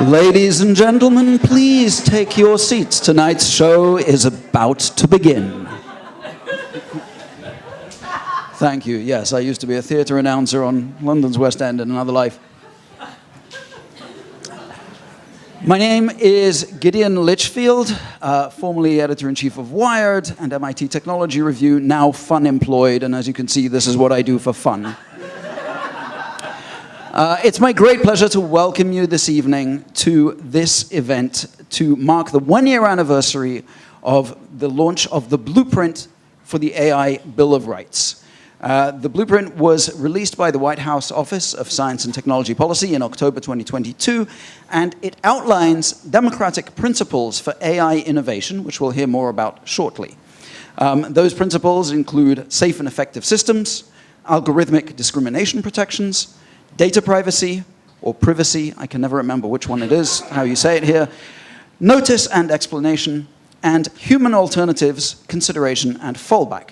Ladies and gentlemen, please take your seats. Tonight's show is about to begin. Thank you. Yes, I used to be a theatre announcer on London's West End in another life. My name is Gideon Litchfield, formerly editor-in-chief of Wired and MIT Technology Review, now fun-employed, and as you can see, this is what I do for fun. It's my great pleasure to welcome you this evening to this event to mark the one-year anniversary of the launch of the blueprint for the AI Bill of Rights. The blueprint was released by the White House Office of Science and Technology Policy in October 2022, and it outlines democratic principles for AI innovation, which we'll hear more about shortly. Those principles include safe and effective systems, algorithmic discrimination protections, data privacy, or privacy, I can never remember which one it is, how you say it here, notice and explanation, and human alternatives, consideration, and fallback.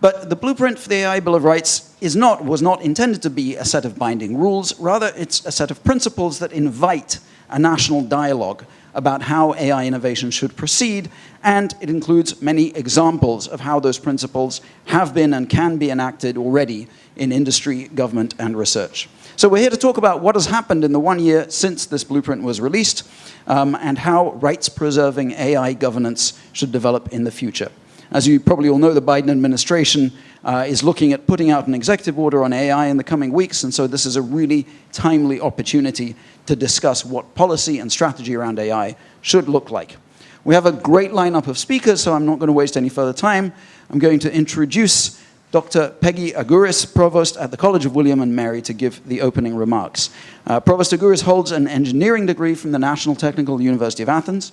But the blueprint for the AI Bill of Rights was not intended to be a set of binding rules. Rather, it's a set of principles that invite a national dialogue about how AI innovation should proceed, and it includes many examples of how those principles have been and can be enacted already in industry, government, and research. So we're here to talk about what has happened in the 1 year since this blueprint was released, and how rights-preserving AI governance should develop in the future. As you probably all know, the Biden administration is looking at putting out an executive order on AI in the coming weeks, and so this is a really timely opportunity to discuss what policy and strategy around AI should look like. We have a great lineup of speakers, so I'm not going to waste any further time. I'm going to introduce Dr. Peggy Agouris, Provost at the College of William and Mary, to give the opening remarks. Provost Agouris holds an engineering degree from the National Technical University of Athens.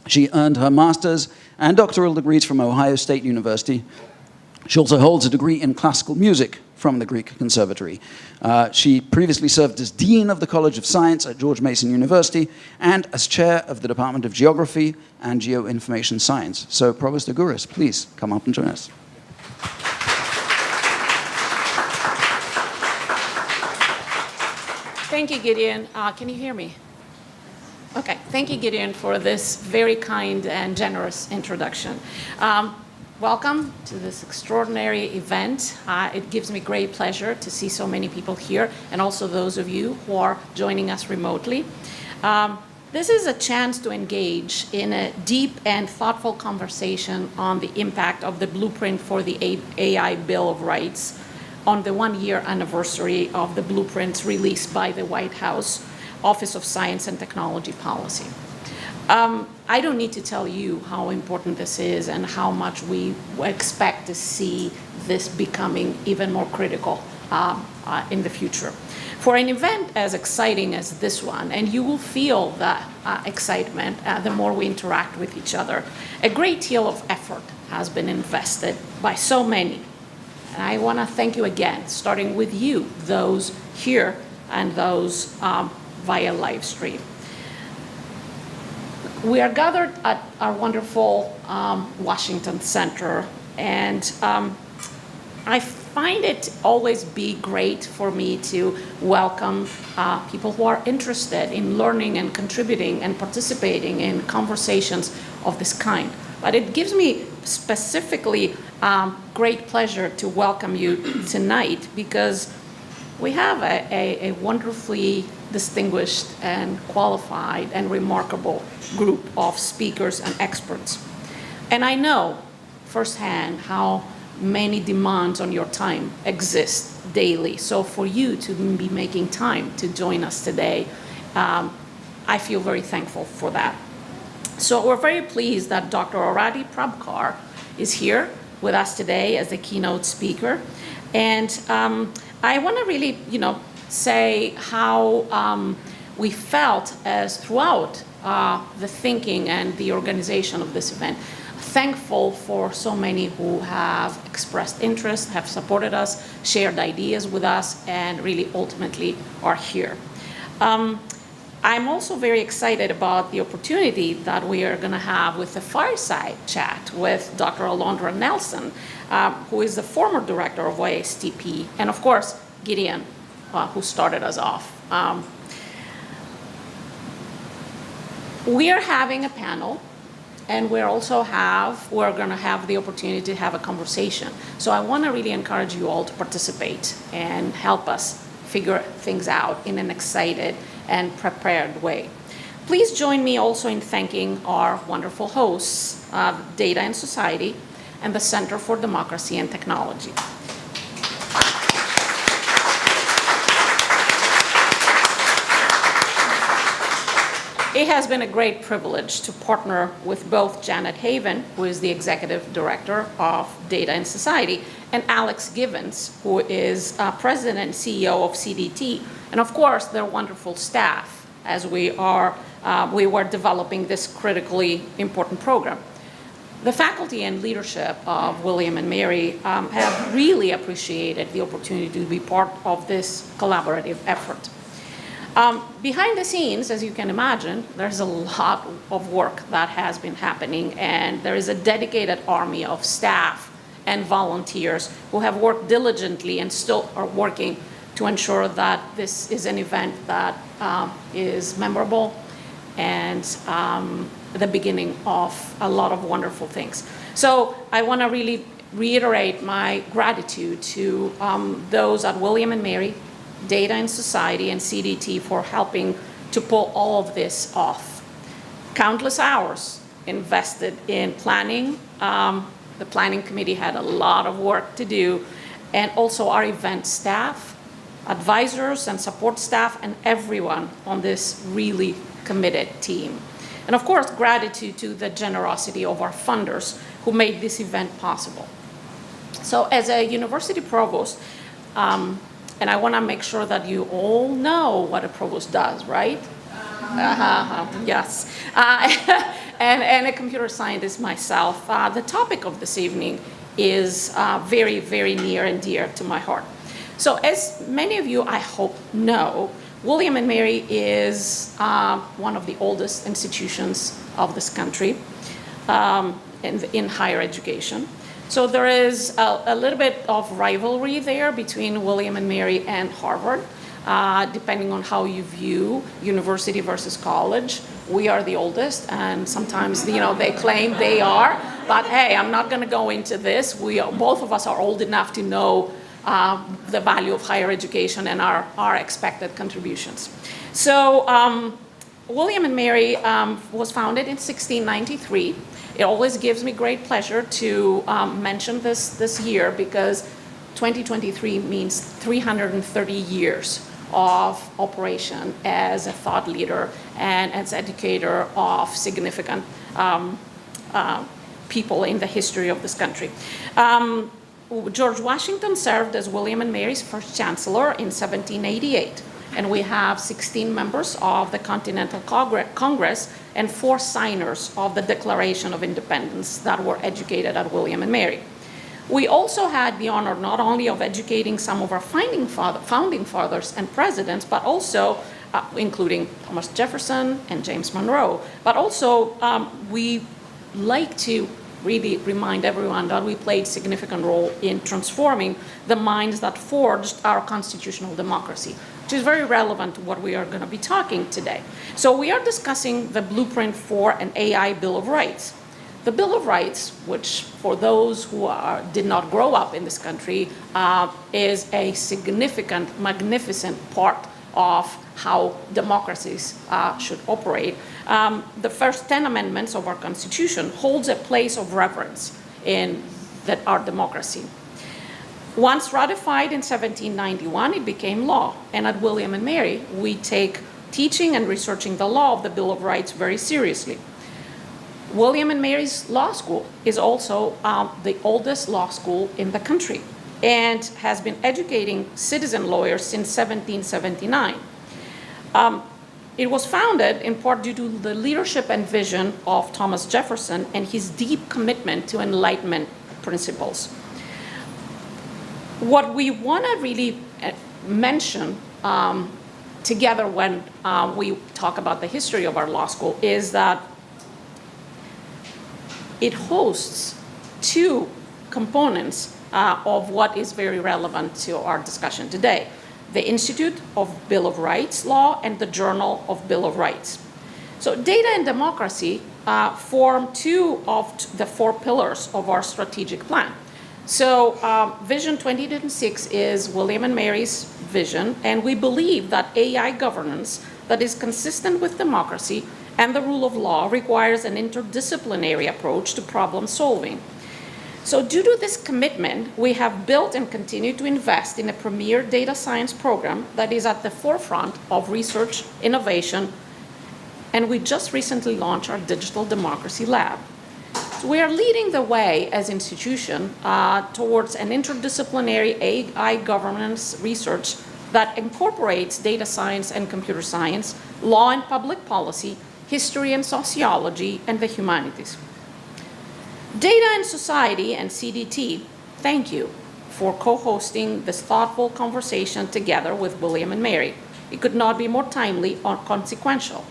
She earned her master's and doctoral degrees from Ohio State University. She also holds a degree in classical music from the Greek Conservatory. She previously served as Dean of the College of Science at George Mason University and as Chair of the Department of Geography and Geoinformation Science. So, Provost Agouris, please come up and join us. Thank you, Gideon. Can you hear me? Okay, thank you, Gideon, for this very kind and generous introduction. Welcome to this extraordinary event. It gives me great pleasure to see so many people here, and also those of you who are joining us remotely. This is a chance to engage in a deep and thoughtful conversation on the impact of the blueprint for the AI Bill of Rights on the 1 year anniversary of the blueprints released by the White House Office of Science and Technology Policy. I don't need to tell you how important this is and how much we expect to see this becoming even more critical in the future. For an event as exciting as this one, and you will feel that excitement the more we interact with each other, a great deal of effort has been invested by so many. And I want to thank you again, starting with you, those here and those via live stream. We are gathered at our wonderful Washington Center, and I find it always be great for me to welcome people who are interested in learning and contributing and participating in conversations of this kind. But it gives me specifically great pleasure to welcome you tonight, because we have a wonderfully distinguished and qualified and remarkable group of speakers and experts. And I know firsthand how many demands on your time exist daily. So for you to be making time to join us today, I feel very thankful for that. So we're very pleased that Dr. Arati Prabhakar is here with us today as the keynote speaker. And I want to really, say how we felt as throughout the thinking and the organization of this event. Thankful for so many who have expressed interest, have supported us, shared ideas with us, and really ultimately are here. I'm also very excited about the opportunity that we are going to have with the Firesight Chat with Dr. Alondra Nelson, who is the former director of OSTP, and of course, Gideon, who started us off. We are having a panel, and we're going to have the opportunity to have a conversation. So I want to really encourage you all to participate and help us figure things out in an excited and prepared way. Please join me also in thanking our wonderful hosts, Data and Society, and the Center for Democracy and Technology. It has been a great privilege to partner with both Janet Haven, who is the Executive Director of Data and Society, and Alex Givens, who is President and CEO of CDT, and of course their wonderful staff as we were developing this critically important program. The faculty and leadership of William and Mary have really appreciated the opportunity to be part of this collaborative effort. Behind the scenes, as you can imagine, there's a lot of work that has been happening, and there is a dedicated army of staff and volunteers who have worked diligently and still are working to ensure that this is an event that is memorable and the beginning of a lot of wonderful things. So I want to really reiterate my gratitude to those at William and Mary, Data and Society, and CDT for helping to pull all of this off. Countless hours invested in planning. The planning committee had a lot of work to do, and also our event staff, advisors and support staff, and everyone on this really committed team. And of course, gratitude to the generosity of our funders who made this event possible. So as a university provost, and I want to make sure that you all know what a provost does, right? Yes. And a computer scientist myself. The topic of this evening is very, very near and dear to my heart. So as many of you, I hope, know, William and Mary is one of the oldest institutions of this country in higher education. So there is a little bit of rivalry there between William and Mary and Harvard, depending on how you view university versus college. We are the oldest, and sometimes they claim they are. But hey, I'm not going to go into this. Both of us are old enough to know the value of higher education and our expected contributions. So William and Mary was founded in 1693. It always gives me great pleasure to mention this year because 2023 means 330 years of operation as a thought leader and as educator of significant people in the history of this country. George Washington served as William and Mary's first chancellor in 1788. And we have 16 members of the Continental Congress and 4 signers of the Declaration of Independence that were educated at William and Mary. We also had the honor not only of educating some of our founding fathers and presidents, but also including Thomas Jefferson and James Monroe. But also we like to really remind everyone that we played a significant role in transforming the minds that forged our constitutional democracy, which is very relevant to what we are going to be talking today. So we are discussing the blueprint for an AI Bill of Rights. The Bill of Rights, which for those who did not grow up in this country, is a significant, magnificent part of how democracies should operate. The first 10 amendments of our Constitution holds a place of reverence in our democracy. Once ratified in 1791, it became law. And at William and Mary, we take teaching and researching the law of the Bill of Rights very seriously. William and Mary's Law School is also the oldest law school in the country and has been educating citizen lawyers since 1779. It was founded in part due to the leadership and vision of Thomas Jefferson and his deep commitment to Enlightenment principles. What we want to really mention together when we talk about the history of our law school is that it hosts 2 components of what is very relevant to our discussion today: the Institute of Bill of Rights Law and the Journal of Bill of Rights. So data and democracy form two of the four pillars of our strategic plan. So Vision 2026 is William and Mary's vision, and we believe that AI governance that is consistent with democracy and the rule of law requires an interdisciplinary approach to problem solving. So due to this commitment, we have built and continue to invest in a premier data science program that is at the forefront of research, innovation, and we just recently launched our Digital Democracy Lab. So we are leading the way as an institution towards an interdisciplinary AI governance research that incorporates data science and computer science, law and public policy, history and sociology, and the humanities. Data and Society and CDT, thank you for co-hosting this thoughtful conversation together with William and Mary. It could not be more timely or consequential.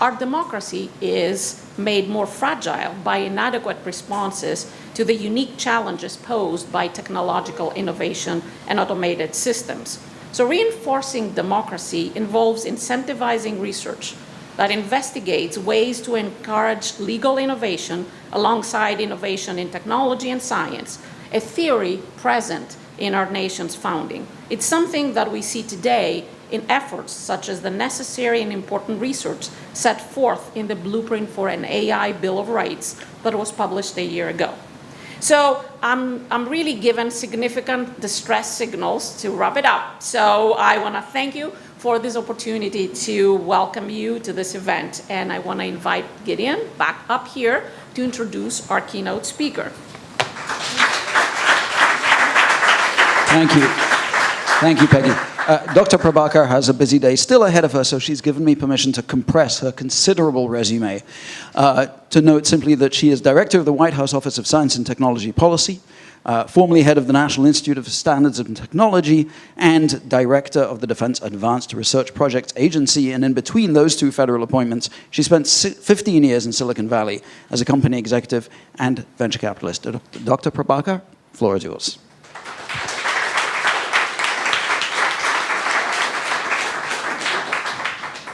Our democracy is made more fragile by inadequate responses to the unique challenges posed by technological innovation and automated systems. So reinforcing democracy involves incentivizing research that investigates ways to encourage legal innovation alongside innovation in technology and science, a theory present in our nation's founding. It's something that we see today in efforts such as the necessary and important research set forth in the Blueprint for an AI Bill of Rights that was published a year ago. So I'm really given significant distress signals to wrap it up. So I want to thank you for this opportunity to welcome you to this event. And I want to invite Gideon back up here to introduce our keynote speaker. Thank you. Thank you, Peggy. Dr. Prabhakar has a busy day still ahead of her, so she's given me permission to compress her considerable resume. To note simply that she is Director of the White House Office of Science and Technology Policy, formerly head of the National Institute of Standards and Technology, and Director of the Defense Advanced Research Projects Agency. And in between those two federal appointments, she spent 15 years in Silicon Valley as a company executive and venture capitalist. Dr. Prabhakar, floor is yours.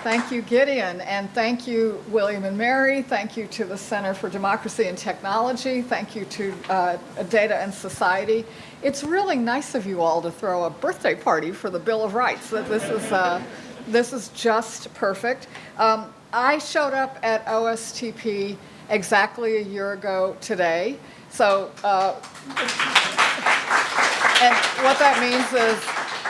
Thank you, Gideon, and thank you, William and Mary. Thank you to the Center for Democracy and Technology. Thank you to Data and Society. It's really nice of you all to throw a birthday party for the Bill of Rights. This is just perfect. I showed up at OSTP exactly a year ago today. So, and what that means is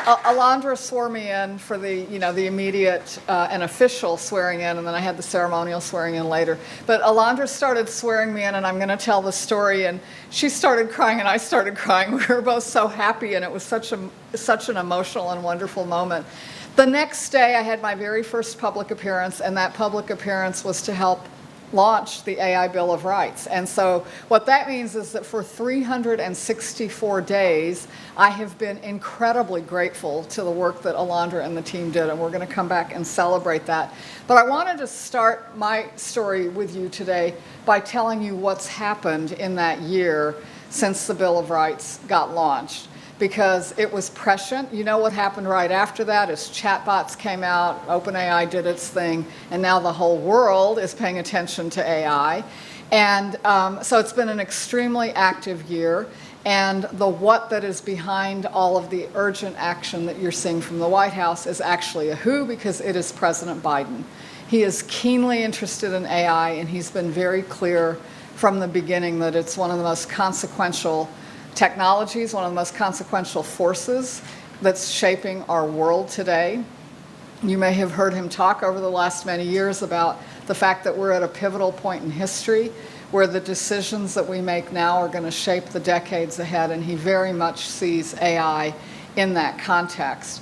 Alondra swore me in for the immediate and official swearing in, and then I had the ceremonial swearing in later. But Alondra started swearing me in, and I'm going to tell the story. And she started crying, and I started crying. We were both so happy, and it was such an emotional and wonderful moment. The next day, I had my very first public appearance, and that public appearance was to help launch the AI Bill of Rights. And so what that means is that for 364 days, I have been incredibly grateful to the work that Alondra and the team did, and we're going to come back and celebrate that. But I wanted to start my story with you today by telling you what's happened in that year since the Bill of Rights got launched, because it was prescient. You know what happened right after that is chatbots came out, OpenAI did its thing, and now the whole world is paying attention to AI. And so it's been an extremely active year, and the what that is behind all of the urgent action that you're seeing from the White House is actually a who, because it is President Biden. He is keenly interested in AI, and he's been very clear from the beginning that it's one of the most consequential technologies, one of the most consequential forces that's shaping our world today. You may have heard him talk over the last many years about the fact that we're at a pivotal point in history where the decisions that we make now are going to shape the decades ahead, and he very much sees AI in that context.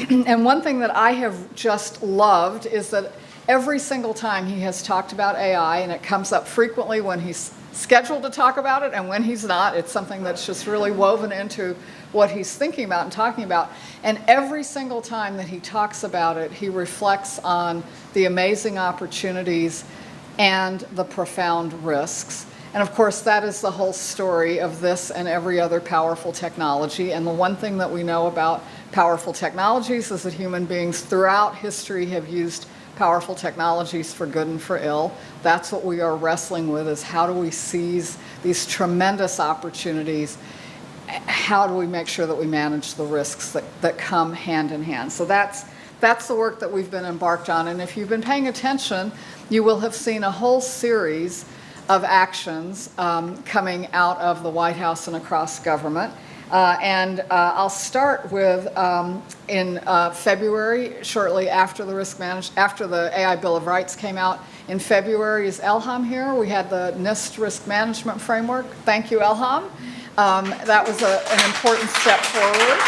And one thing that I have just loved is that every single time he has talked about AI, and it comes up frequently when he's scheduled to talk about it and when he's not, it's something that's just really woven into what he's thinking about and talking about. And every single time that he talks about it, he reflects on the amazing opportunities and the profound risks. And of course, that is the whole story of this and every other powerful technology. And the one thing that we know about powerful technologies is that human beings throughout history have used powerful technologies for good and for ill. That's what we are wrestling with, is how do we seize these tremendous opportunities? How do we make sure that we manage the risks that come hand in hand? So that's the work that we've been embarked on. And if you've been paying attention, you will have seen a whole series of actions coming out of the White House and across government. I'll start with in February, shortly after after the AI Bill of Rights came out. In February, is Elham here? We had the NIST Risk Management Framework. Thank you, Elham. That was an important step forward.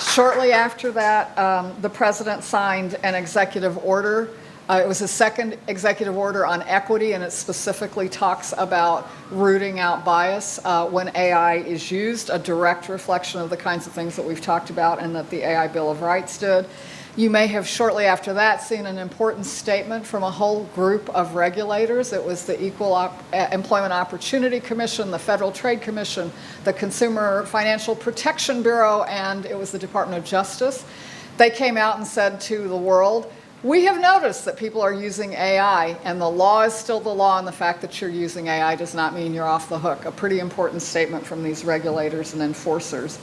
Shortly after that, the president signed an executive order. It was a second executive order on equity, and it specifically talks about rooting out bias when AI is used, a direct reflection of the kinds of things that we've talked about and that the AI Bill of Rights did. You may have shortly after that seen an important statement from a whole group of regulators. It was the Equal Employment Opportunity Commission, the Federal Trade Commission, the Consumer Financial Protection Bureau, and it was the Department of Justice. They came out and said to the world, we have noticed that people are using AI, and the law is still the law, and the fact that you're using AI does not mean you're off the hook. A pretty important statement from these regulators and enforcers.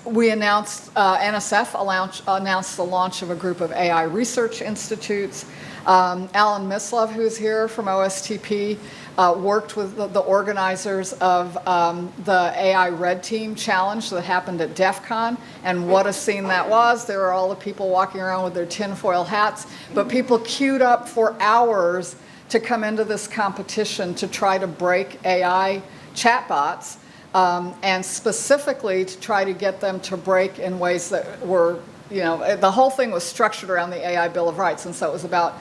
We announced, NSF announced the launch of a group of AI research institutes. Alan Mislov, who's here from OSTP, worked with the organizers of the AI Red Team Challenge that happened at DEF CON, and what a scene that was. There were all the people walking around with their tinfoil hats, but people queued up for hours to come into this competition to try to break AI chatbots, and specifically to try to get them to break in ways that were, the whole thing was structured around the AI Bill of Rights, and so it was about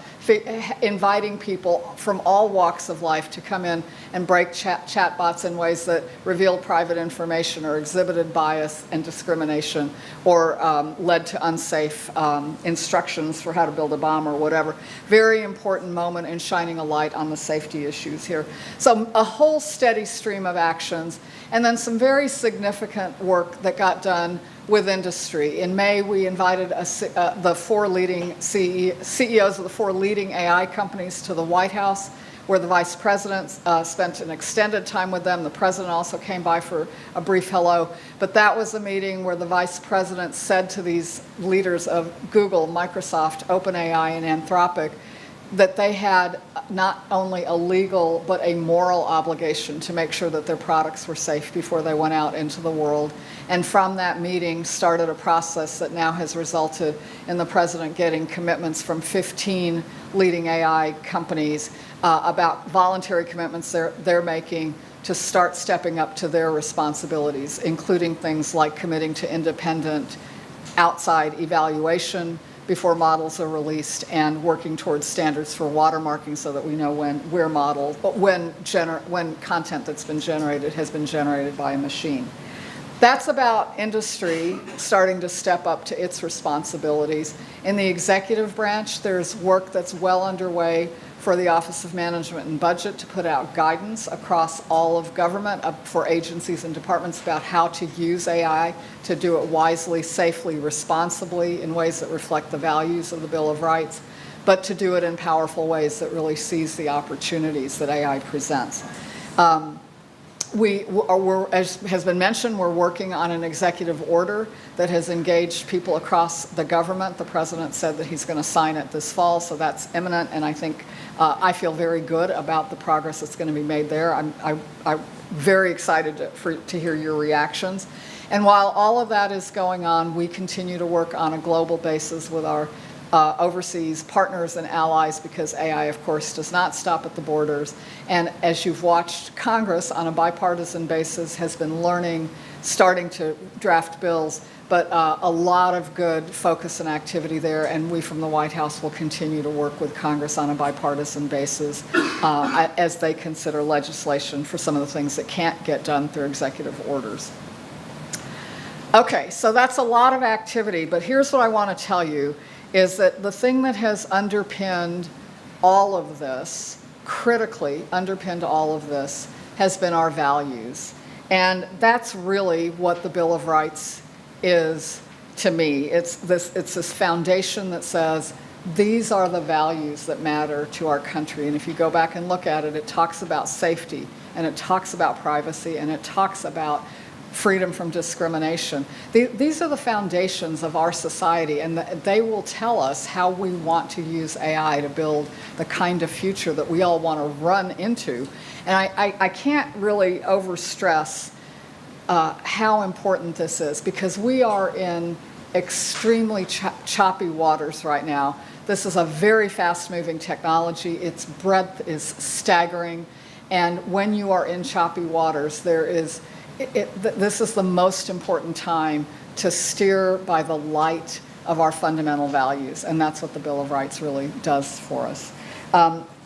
inviting people from all walks of life to come in and break chatbots in ways that revealed private information or exhibited bias and discrimination or led to unsafe instructions for how to build a bomb or whatever. Very important moment in shining a light on the safety issues here. So a whole steady stream of actions, and then some very significant work that got done with industry. In May, we invited the four leading CEOs of the four leading AI companies to the White House, where the vice president spent an extended time with them. The president also came by for a brief hello. But that was a meeting where the vice president said to these leaders of Google, Microsoft, OpenAI, and Anthropic that they had not only a legal but a moral obligation to make sure that their products were safe before they went out into the world. And from that meeting started a process that now has resulted in the president getting commitments from 15 leading AI companies about voluntary commitments they're making to start stepping up to their responsibilities, including things like committing to independent outside evaluation before models are released, and working towards standards for watermarking so that we know when content that's been generated has been generated by a machine. That's about industry starting to step up to its responsibilities. In the executive branch, there's work that's well underway for the Office of Management and Budget to put out guidance across all of government for agencies and departments about how to use AI to do it wisely, safely, responsibly, in ways that reflect the values of the Bill of Rights, but to do it in powerful ways that really seize the opportunities that AI presents. As has been mentioned, we're working on an executive order that has engaged people across the government. The president said that he's going to sign it this fall, so that's imminent, and I think I feel very good about the progress that's going to be made there. I'm very excited to hear your reactions. And while all of that is going on, we continue to work on a global basis with our overseas partners and allies, because AI, of course, does not stop at the borders. And as you've watched, Congress, on a bipartisan basis, has been starting to draft bills, but a lot of good focus and activity there, and we from the White House will continue to work with Congress on a bipartisan basis as they consider legislation for some of the things that can't get done through executive orders. Okay, so that's a lot of activity, but here's what I want to tell you, is that the thing that has underpinned all of this, critically underpinned all of this, has been our values. And that's really what the Bill of Rights is to me. It's this foundation that says, these are the values that matter to our country. And if you go back and look at it, it talks about safety, and it talks about privacy, and it talks about freedom from discrimination. These are the foundations of our society, and they will tell us how we want to use AI to build the kind of future that we all want to run into. And I can't really overstress how important this is, because we are in extremely choppy waters right now. This is a very fast-moving technology. Its breadth is staggering. And when you are in choppy waters, this is the most important time to steer by the light of our fundamental values. And that's what the Bill of Rights really does for us.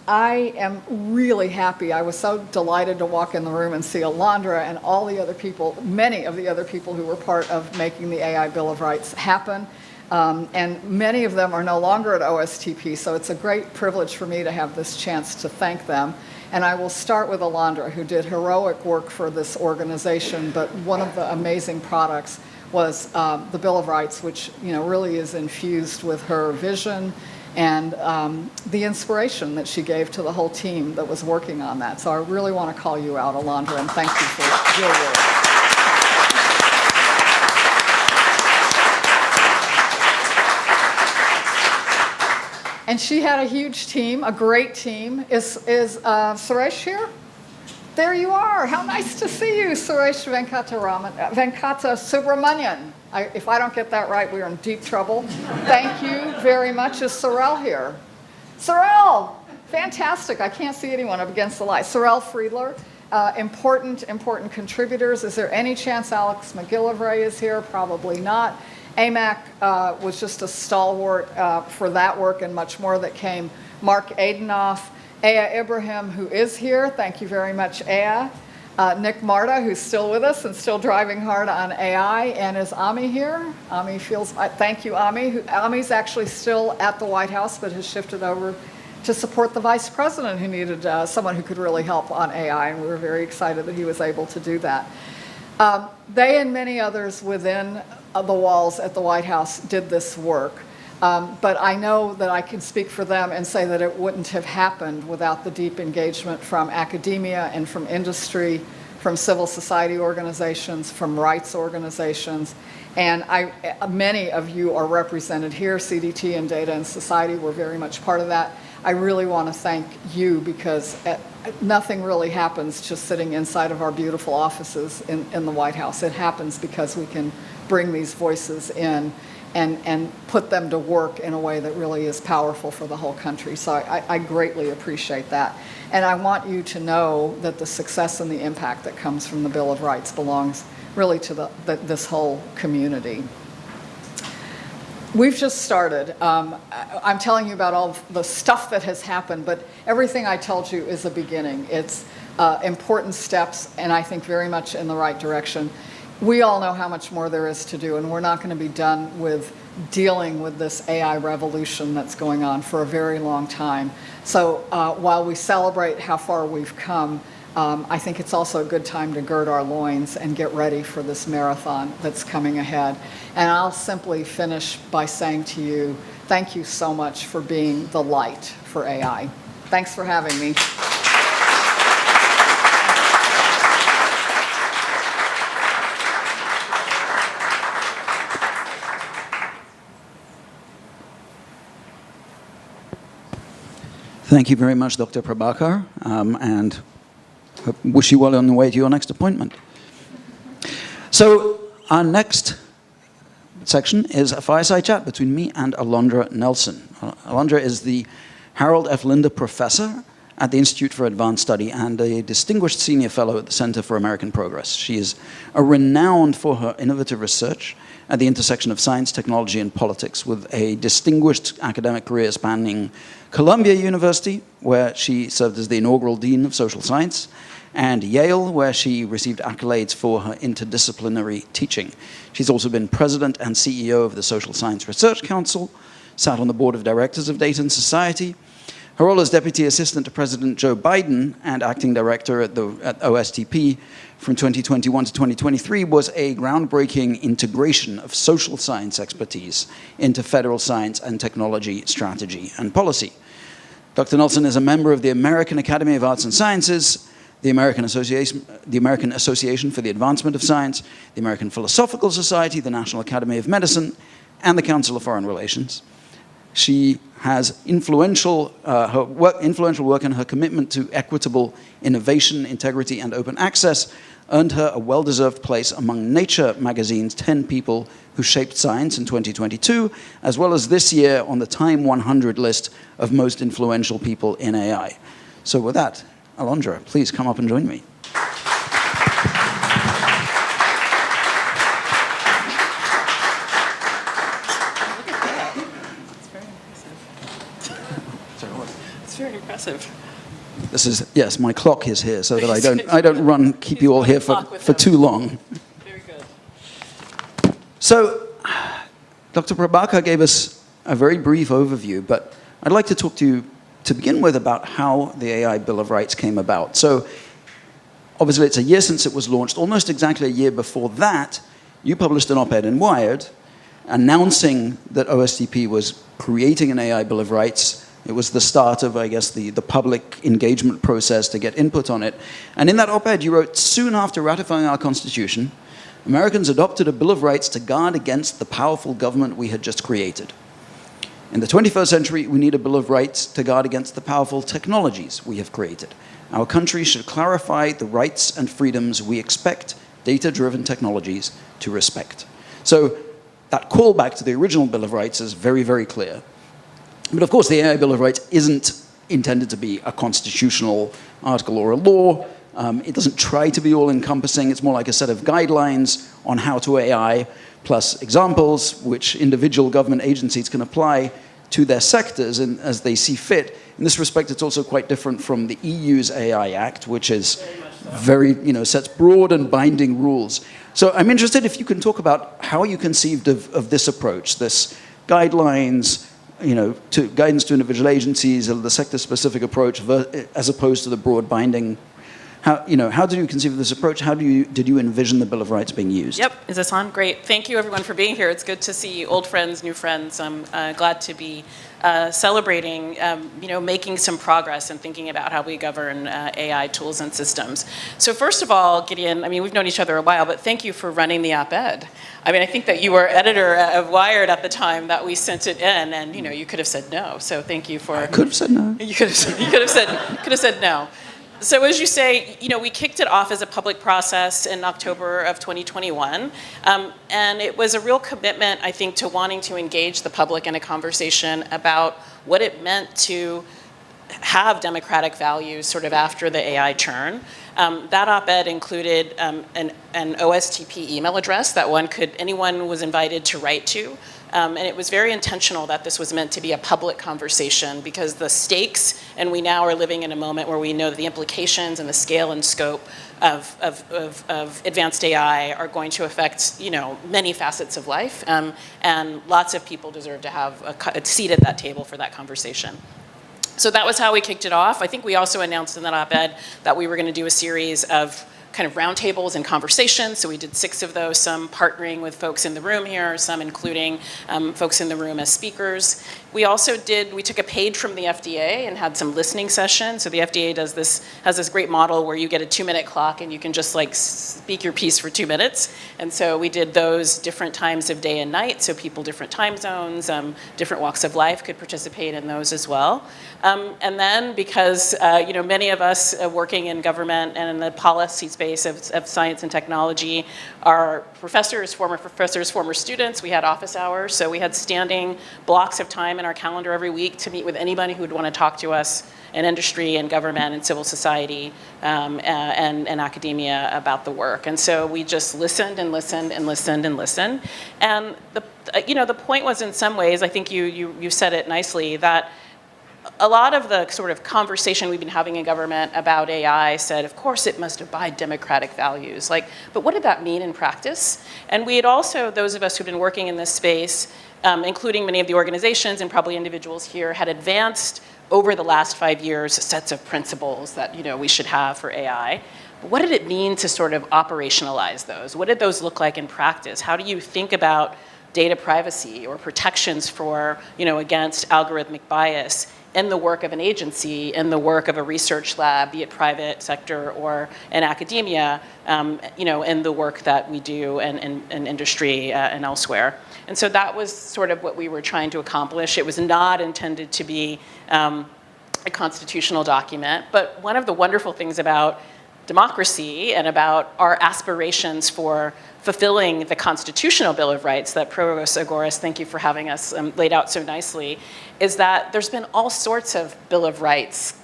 I am really happy. I was so delighted to walk in the room and see Alondra and all the other people, many of the other people who were part of making the AI Bill of Rights happen. And many of them are no longer at OSTP, so it's a great privilege for me to have this chance to thank them. And I will start with Alondra, who did heroic work for this organization, but one of the amazing products was the Bill of Rights, which really is infused with her vision and the inspiration that she gave to the whole team that was working on that. So I really want to call you out, Alondra, and thank you for your work. And she had a huge team, a great team. Is Suresh here? There you are. How nice to see you, Suresh Venkata Subramanian. If I don't get that right, we are in deep trouble. Thank you very much. Is Sorel here? Sorel! Fantastic. I can't see anyone up against the light. Sorel Friedler. Important contributors. Is there any chance Alex McGillivray is here? Probably not. AMAC was just a stalwart for that work and much more that came. Mark Adenoff, Aya Ibrahim, who is here. Thank you very much, Aya. Nick Marta, who's still with us and still driving hard on AI. And is Ami here? Ami feels, thank you, Ami. Ami's actually still at the White House, but has shifted over to support the vice president, who needed someone who could really help on AI. And we were very excited that he was able to do that. They and many others within the walls at the White House did this work. But I know that I can speak for them and say that it wouldn't have happened without the deep engagement from academia and from industry, from civil society organizations, from rights organizations. And many of you are represented here. CDT and Data and Society were very much part of that. I really want to thank you, because nothing really happens just sitting inside of our beautiful offices in the White House. It happens because we can bring these voices in and put them to work in a way that really is powerful for the whole country. So I greatly appreciate that. And I want you to know that the success and the impact that comes from the Bill of Rights belongs really to this whole community. We've just started. I'm telling you about all the stuff that has happened, but everything I told you is a beginning. It's important steps, and I think very much in the right direction. We all know how much more there is to do, and we're not going to be done with dealing with this AI revolution that's going on for a very long time. So while we celebrate how far we've come, I think it's also a good time to gird our loins and get ready for this marathon that's coming ahead. And I'll simply finish by saying to you, thank you so much for being the light for AI. Thanks for having me. Thank you very much, Dr. Prabhakar, and wish you well on the way to your next appointment. So our next section is a fireside chat between me and Alondra Nelson. Alondra is the Harold F. Linder Professor at the Institute for Advanced Study and a distinguished senior fellow at the Center for American Progress. She is renowned for her innovative research at the intersection of science, technology, and politics, with a distinguished academic career spanning Columbia University, where she served as the inaugural Dean of Social Science, and Yale, where she received accolades for her interdisciplinary teaching. She's also been president and CEO of the Social Science Research Council, sat on the board of directors of Data and Society, Her role as Deputy Assistant to President Joe Biden and Acting Director at OSTP from 2021 to 2023 was a groundbreaking integration of social science expertise into federal science and technology strategy and policy. Dr. Nelson is a member of the American Academy of Arts and Sciences, the American Association for the Advancement of Science, the American Philosophical Society, the National Academy of Medicine, and the Council of Foreign Relations. She has influential work, and her commitment to equitable innovation, integrity, and open access earned her a well-deserved place among Nature magazine's 10 people who shaped science in 2022, as well as this year on the Time 100 list of most influential people in AI. So with that, Alondra, please come up and join me. It's very impressive. This is, yes, my clock is here so that I don't keep you all here for too long. Very good. So, Dr. Prabhakar gave us a very brief overview, but I'd like to talk to you to begin with about how the AI Bill of Rights came about. So, obviously it's a year since it was launched. Almost exactly a year before that, you published an op-ed in Wired announcing that OSTP was creating an AI Bill of Rights. It was the start of, I guess, the public engagement process to get input on it. And in that op-ed, you wrote, soon after ratifying our Constitution, Americans adopted a Bill of Rights to guard against the powerful government we had just created. In the 21st century, we need a Bill of Rights to guard against the powerful technologies we have created. Our country should clarify the rights and freedoms we expect data-driven technologies to respect. So that callback to the original Bill of Rights is very, very clear. But of course, the AI Bill of Rights isn't intended to be a constitutional article or a law. It doesn't try to be all-encompassing. It's more like a set of guidelines on how to AI, plus examples which individual government agencies can apply to their sectors as they see fit. In this respect, it's also quite different from the EU's AI Act, which is sets broad and binding rules. So I'm interested if you can talk about how you conceived of this approach, this guidelines, to guidance to individual agencies, the sector-specific approach, as opposed to the broad binding. How did you conceive of this approach? How did you envision the Bill of Rights being used? Yep, is this on? Great. Thank you, everyone, for being here. It's good to see old friends, new friends. I'm glad to be celebrating, making some progress and thinking about how we govern AI tools and systems. So first of all, Gideon, we've known each other a while, but thank you for running the op-ed. I think that you were editor of Wired at the time that we sent it in, and you could have said no. So thank you for. I could have said no. You could have said no. So as you say, we kicked it off as a public process in October of 2021, and it was a real commitment, I think, to wanting to engage the public in a conversation about what it meant to have democratic values sort of after the AI churn. That op-ed included an OSTP email address that anyone was invited to write to. And it was very intentional that this was meant to be a public conversation because the stakes, and we now are living in a moment where we know that the implications and the scale and scope of advanced AI are going to affect, many facets of life. And lots of people deserve to have a seat at that table for that conversation. So that was how we kicked it off. I think we also announced in that op-ed that we were going to do a series of kind of roundtables and conversations. So we did 6 of those, some partnering with folks in the room here, some including folks in the room as speakers. We took a page from the FDA and had some listening sessions. So the FDA has this great model where you get a 2-minute clock and you can just speak your piece for 2 minutes. And so we did those different times of day and night. So people, different time zones, different walks of life could participate in those as well. And then because, many of us working in government and in the policy space of science and technology are former professors, former students, we had office hours. So we had standing blocks of time in our calendar every week to meet with anybody who would want to talk to us in industry and government and civil society and academia about the work. And so we just listened and listened and listened and listened. And the point was, in some ways, I think you said it nicely, that a lot of the sort of conversation we've been having in government about AI said, of course it must abide democratic values. Like, but what did that mean in practice? And we had also, those of us who've been working in this space, including many of the organizations and probably individuals here, had advanced over the last 5 years sets of principles that we should have for AI. But what did it mean to sort of operationalize those? What did those look like in practice? How do you think about data privacy or protections for, against algorithmic bias in the work of an agency, in the work of a research lab, be it private sector or in academia, in the work that we do in industry and elsewhere. And so that was sort of what we were trying to accomplish. It was not intended to be a constitutional document, but one of the wonderful things about democracy and about our aspirations for fulfilling the Constitutional Bill of Rights that Provost Agoras, thank you for having us, laid out so nicely, is that there's been all sorts of Bill of Rights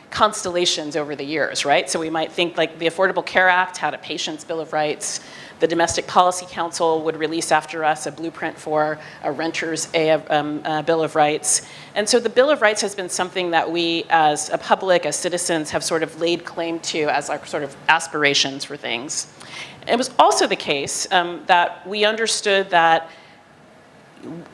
constellations over the years, right? So we might think like the Affordable Care Act had a patient's Bill of Rights. The Domestic Policy Council would release after us a blueprint for a renter's Bill of Rights. And so the Bill of Rights has been something that we as a public, as citizens, have sort of laid claim to as our sort of aspirations for things. It was also the case that we understood that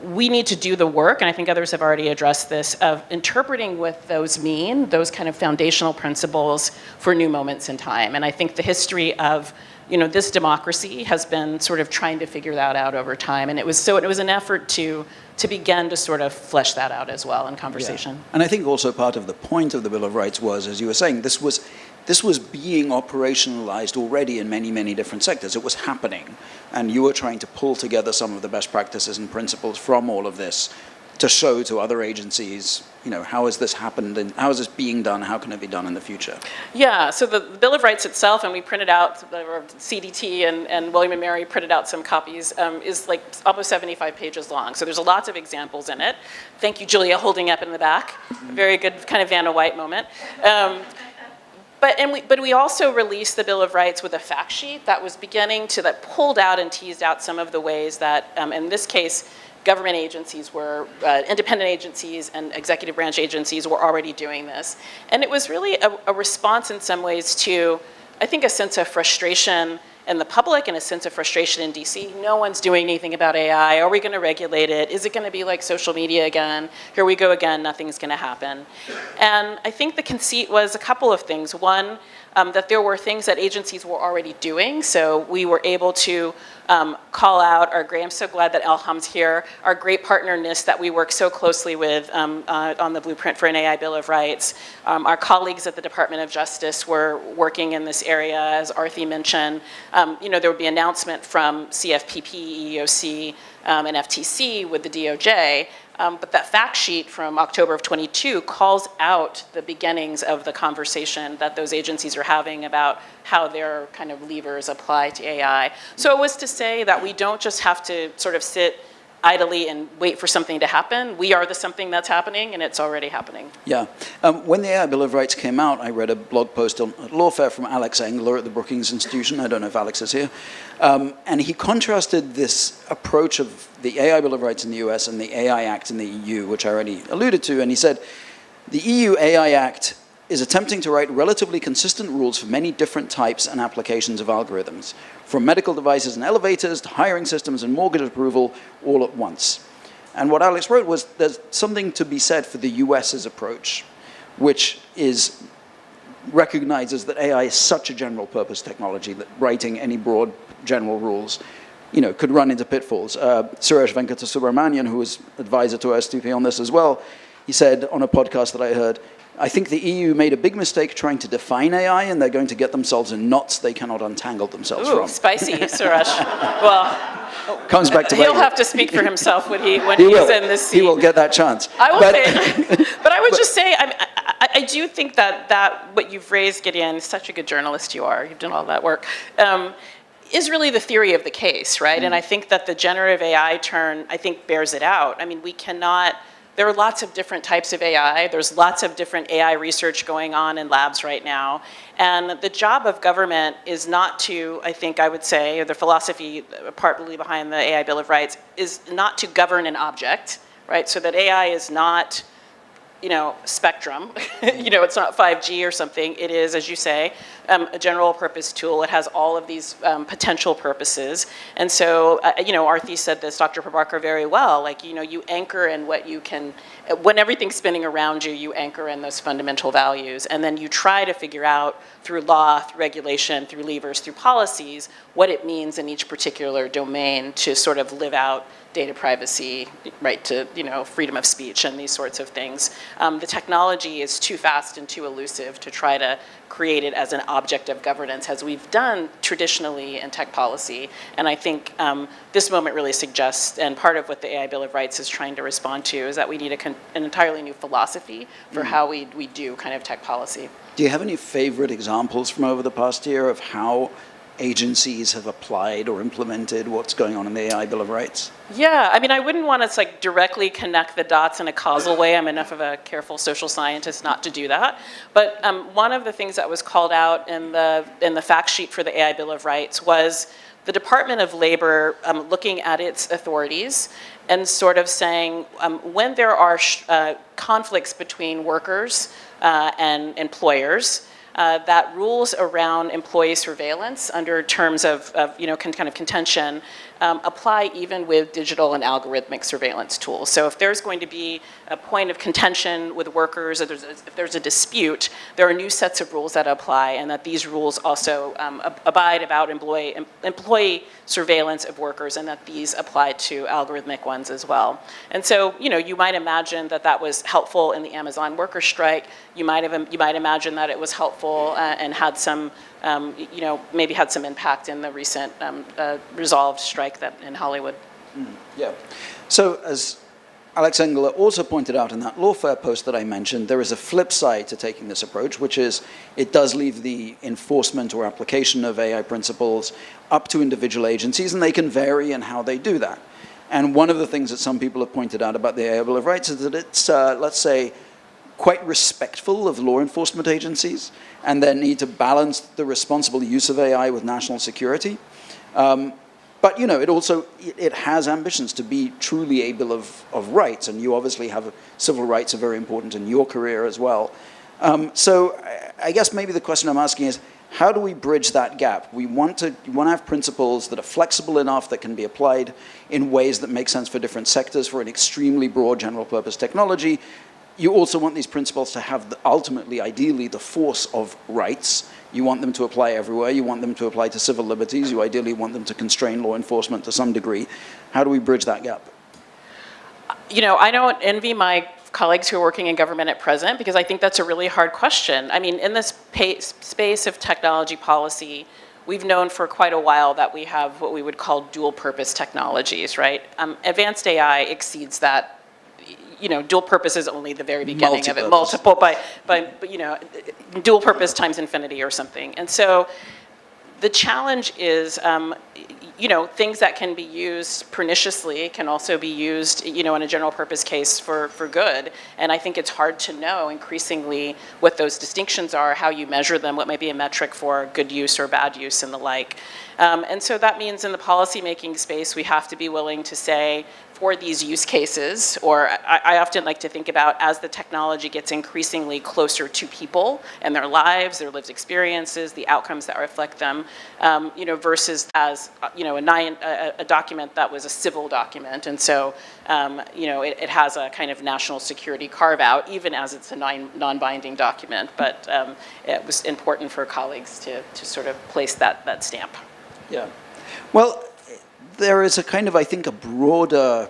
we need to do the work, and I think others have already addressed this, of interpreting what those mean, those kind of foundational principles for new moments in time. And I think the history of this democracy has been sort of trying to figure that out over time. And it was an effort to begin to sort of flesh that out as well in conversation. Yeah. And I think also part of the point of the Bill of Rights was, as you were saying, this was being operationalized already in many, many different sectors. It was happening. And you were trying to pull together some of the best practices and principles from all of this to show to other agencies, how has this happened and how is this being done? How can it be done in the future? Yeah, so the Bill of Rights itself, and we printed out, CDT and William & Mary printed out some copies, is like almost 75 pages long. So there's lots of examples in it. Thank you, Julia, holding up in the back. Very good kind of Vanna White moment. But we also released the Bill of Rights with a fact sheet that pulled out and teased out some of the ways that, in this case, government agencies were, independent agencies and executive branch agencies were already doing this. And it was really a response in some ways to, I think, a sense of frustration in the public and a sense of frustration in DC. No one's doing anything about AI. Are we going to regulate it? Is it going to be like social media again? Here we go again, nothing's going to happen. And I think the conceit was a couple of things. One, that there were things that agencies were already doing. So we were able to call out our great, I'm so glad that Elham's here, our great partner NIST that we work so closely with on the blueprint for an AI Bill of Rights. Our colleagues at the Department of Justice were working in this area, as Arthi mentioned. There would be an announcement from CFPP, EEOC, and FTC with the DOJ. But that fact sheet from October of 22 calls out the beginnings of the conversation that those agencies are having about how their kind of levers apply to AI. So it was to say that we don't just have to sort of sit idly and wait for something to happen. We are the something that's happening, and it's already happening. Yeah. When the AI Bill of Rights came out, I read a blog post at Lawfare from Alex Engler at the Brookings Institution. I don't know if Alex is here. And he contrasted this approach of the AI Bill of Rights in the US and the AI Act in the EU, which I already alluded to. And he said, the EU AI Act is attempting to write relatively consistent rules for many different types and applications of algorithms, from medical devices and elevators to hiring systems and mortgage approval all at once. And what Alex wrote was there's something to be said for the US's approach, which recognizes that AI is such a general purpose technology that writing any broad general rules could run into pitfalls. Suresh Venkatasubramanian, who was advisor to OSTP on this as well, he said on a podcast that I heard, I think the EU made a big mistake trying to define AI, and they're going to get themselves in knots they cannot untangle themselves from. Spicy, Suresh. Well, comes back to he'll have to speak for himself when he's in this seat. He will get that chance. I will say, but I would just say, I do think that what you've raised, Gideon, such a good journalist you are. You've done all that work. Is really the theory of the case, right? And I think that the generative AI turn, I think, bears it out. I mean, we cannot. There are lots of different types of AI. There's lots of different AI research going on in labs right now. And the job of government is not to, I think I would say, or the philosophy partly behind the AI Bill of Rights, is not to govern an object, right? So that AI is not, spectrum. It's not 5G or something. It is, as you say, a general purpose tool. It has all of these potential purposes. And so, Arthi said this, Dr. Prabhakar, very well. You anchor in what you can, when everything's spinning around you, you anchor in those fundamental values. And then you try to figure out through law, through regulation, through levers, through policies, what it means in each particular domain to sort of live out data privacy, right to freedom of speech and these sorts of things. The technology is too fast and too elusive to try to create it as an object of governance as we've done traditionally in tech policy. And I think this moment really suggests, and part of what the AI Bill of Rights is trying to respond to, is that we need an entirely new philosophy for how we do kind of tech policy. Do you have any favorite examples from over the past year of how agencies have applied or implemented what's going on in the AI Bill of Rights? Yeah, I wouldn't want to directly connect the dots in a causal way. I'm enough of a careful social scientist not to do that. But one of the things that was called out in the fact sheet for the AI Bill of Rights was the Department of Labor looking at its authorities and sort of saying when there are conflicts between workers and employers, that rules around employee surveillance under terms of kind of contention apply even with digital and algorithmic surveillance tools. So if there's going to be a point of contention with workers, or if there's a dispute, there are new sets of rules that apply, and that these rules also abide about employee surveillance of workers, and that these apply to algorithmic ones as well. And so, you might imagine that was helpful in the Amazon worker strike. You might imagine that it was helpful and had some maybe had some impact in the recent resolved strike that in Hollywood. Yeah. So as Alex Engler also pointed out in that Lawfare post that I mentioned, there is a flip side to taking this approach, which is it does leave the enforcement or application of AI principles up to individual agencies, and they can vary in how they do that. And one of the things that some people have pointed out about the AI Bill of Rights is that it's, let's say, quite respectful of law enforcement agencies and their need to balance the responsible use of AI with national security. But it has ambitions to be truly a bill of rights, and you obviously have civil rights are very important in your career as well. So I guess maybe the question I'm asking is, how do we bridge that gap? We want to have principles that are flexible enough that can be applied in ways that make sense for different sectors for an extremely broad general purpose technology. You also want these principles to have ultimately, ideally, the force of rights. You want them to apply everywhere. You want them to apply to civil liberties. You ideally want them to constrain law enforcement to some degree. How do we bridge that gap? I don't envy my colleagues who are working in government at present, because I think that's a really hard question. In this space of technology policy, we've known for quite a while that we have what we would call dual purpose technologies, right? Advanced AI exceeds that. Dual purpose is only the very beginning of it. Multiple by dual purpose times infinity or something. And so the challenge is, things that can be used perniciously can also be used, in a general purpose case for good. And I think it's hard to know increasingly what those distinctions are, how you measure them, what might be a metric for good use or bad use and the like. And so that means in the policymaking space, we have to be willing to say, for these use cases, or I often like to think about as the technology gets increasingly closer to people and their lives, their lived experiences, the outcomes that reflect them, versus as a document that was a civil document, and so it has a kind of national security carve out, even as it's a non-binding document. But it was important for colleagues to sort of place that stamp. Yeah. Well, there is a kind of, I think, a broader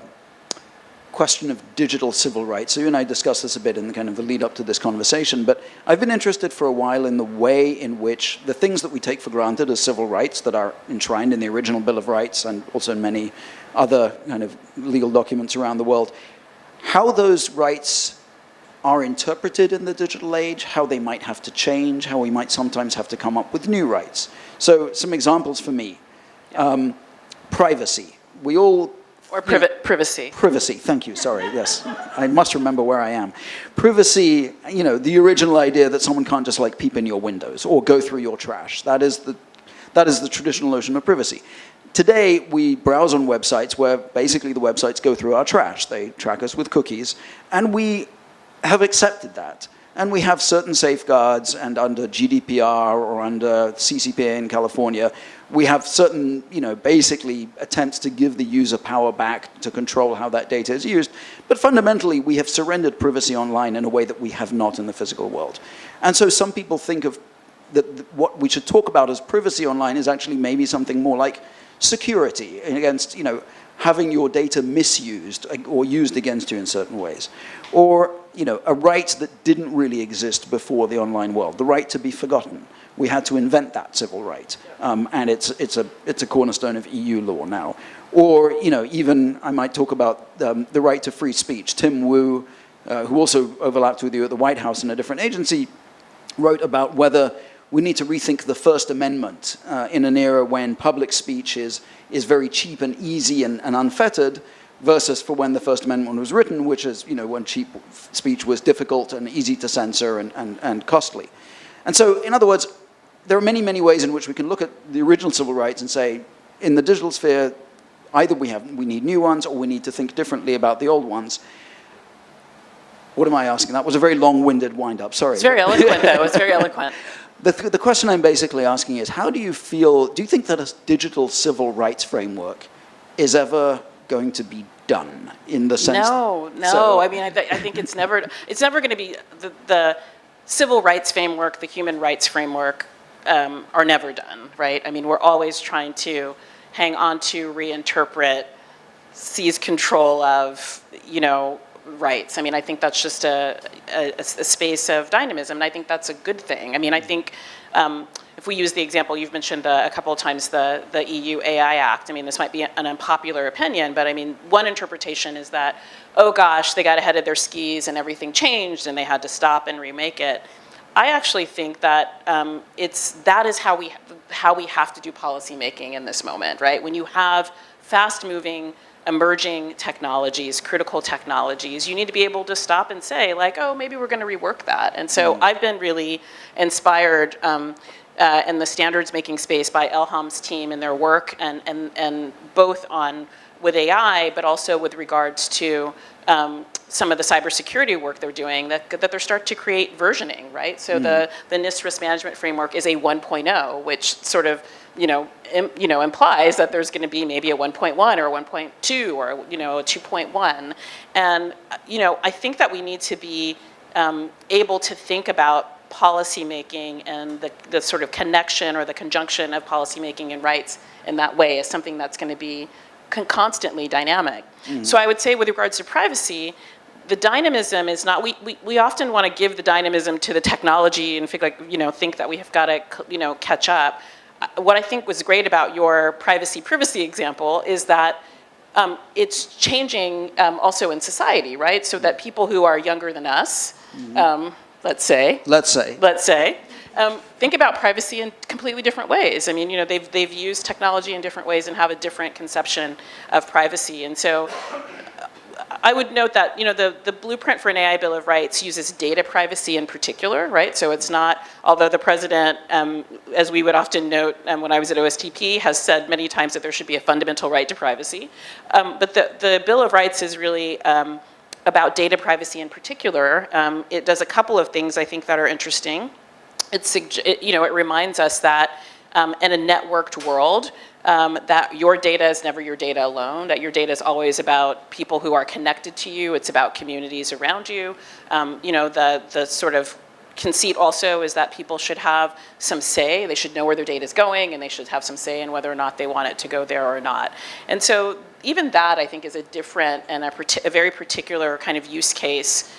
question of digital civil rights. So you and I discussed this a bit in the kind of the lead up to this conversation, but I've been interested for a while in the way in which the things that we take for granted as civil rights that are enshrined in the original Bill of Rights and also in many other kind of legal documents around the world, how those rights are interpreted in the digital age, how they might have to change, how we might sometimes have to come up with new rights. So some examples for me. Privacy. We all... Or privacy. Privacy, thank you, sorry, yes. I must remember where I am. Privacy, the original idea that someone can't just peep in your windows or go through your trash. That is the traditional notion of privacy. Today, we browse on websites where basically the websites go through our trash. They track us with cookies, and we have accepted that. And we have certain safeguards, and under GDPR or under CCPA in California, we have certain, basically attempts to give the user power back to control how that data is used. But fundamentally, we have surrendered privacy online in a way that we have not in the physical world. And so some people think of that what we should talk about as privacy online is actually maybe something more like security against, having your data misused or used against you in certain ways. Or, a right that didn't really exist before the online world, the right to be forgotten. We had to invent that civil right, and it's a cornerstone of EU law now. Or, even I might talk about the right to free speech. Tim Wu, who also overlapped with you at the White House in a different agency, wrote about whether we need to rethink the First Amendment in an era when public speech is very cheap and easy and unfettered, versus for when the First Amendment was written, which is, when cheap speech was difficult and easy to censor and costly. And so, in other words, there are many, many ways in which we can look at the original civil rights and say, in the digital sphere, either we need new ones or we need to think differently about the old ones. What am I asking? That was a very long-winded wind-up, sorry. It's very eloquent, though. It's very eloquent. The question I'm basically asking is, do you think that a digital civil rights framework is ever going to be done in the sense? No. I mean, I think it's never going to be the civil rights framework, the human rights framework are never done, right? I mean, we're always trying to hang on to, reinterpret, seize control of, rights. I mean, I think that's just a space of dynamism, and I think that's a good thing. I mean, I think if we use the example, you've mentioned a couple of times the EU AI Act. I mean, this might be an unpopular opinion, but I mean, one interpretation is that, oh gosh, they got ahead of their skis and everything changed and they had to stop and remake it. I actually think that that is how we have to do policy making in this moment, right? When you have fast-moving, emerging technologies, critical technologies, you need to be able to stop and say, like, oh, maybe we're going to rework that. And so I've been really inspired in the standards making space by Elham's team and their work, and both with AI, but also with regards to some of the cybersecurity work they're doing, that they're starting to create versioning, right? So the NIST risk management framework is a 1.0, which sort of implies that there's going to be maybe a 1.1 or a 1.2 or a 2.1, and I think that we need to be able to think about policy making and the sort of connection or the conjunction of policy making and rights in that way as something that's going to be constantly dynamic. So I would say with regards to privacy, the dynamism is not, we often want to give the dynamism to the technology and think that we have got to catch up. What I think was great about your privacy example is that it's changing also in society, right? So that people who are younger than us, let's say, think about privacy in completely different ways. I mean, they've used technology in different ways and have a different conception of privacy. And so I would note that, the blueprint for an AI Bill of Rights uses data privacy in particular, right? So it's not, although the president, as we would often note when I was at OSTP, has said many times that there should be a fundamental right to privacy. But the Bill of Rights is really about data privacy in particular. It does a couple of things I think that are interesting. It reminds us that in a networked world, that your data is never your data alone, that your data is always about people who are connected to you, it's about communities around you. The sort of conceit also is that people should have some say, they should know where their data is going, and they should have some say in whether or not they want it to go there or not. And so even that, I think, is a different and a very particular kind of use case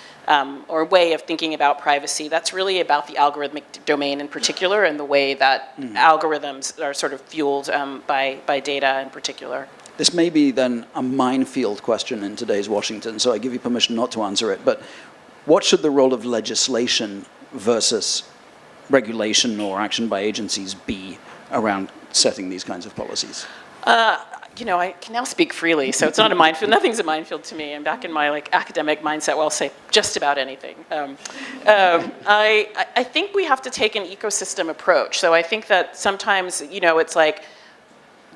or way of thinking about privacy. That's really about the algorithmic domain in particular and the way that algorithms are sort of fueled by data in particular. This may be then a minefield question in today's Washington, so I give you permission not to answer it, but what should the role of legislation versus regulation or action by agencies be around setting these kinds of policies? I can now speak freely, so it's not a minefield. Nothing's a minefield to me. I'm back in my academic mindset where I'll say just about anything. I think we have to take an ecosystem approach. So I think that sometimes, it's like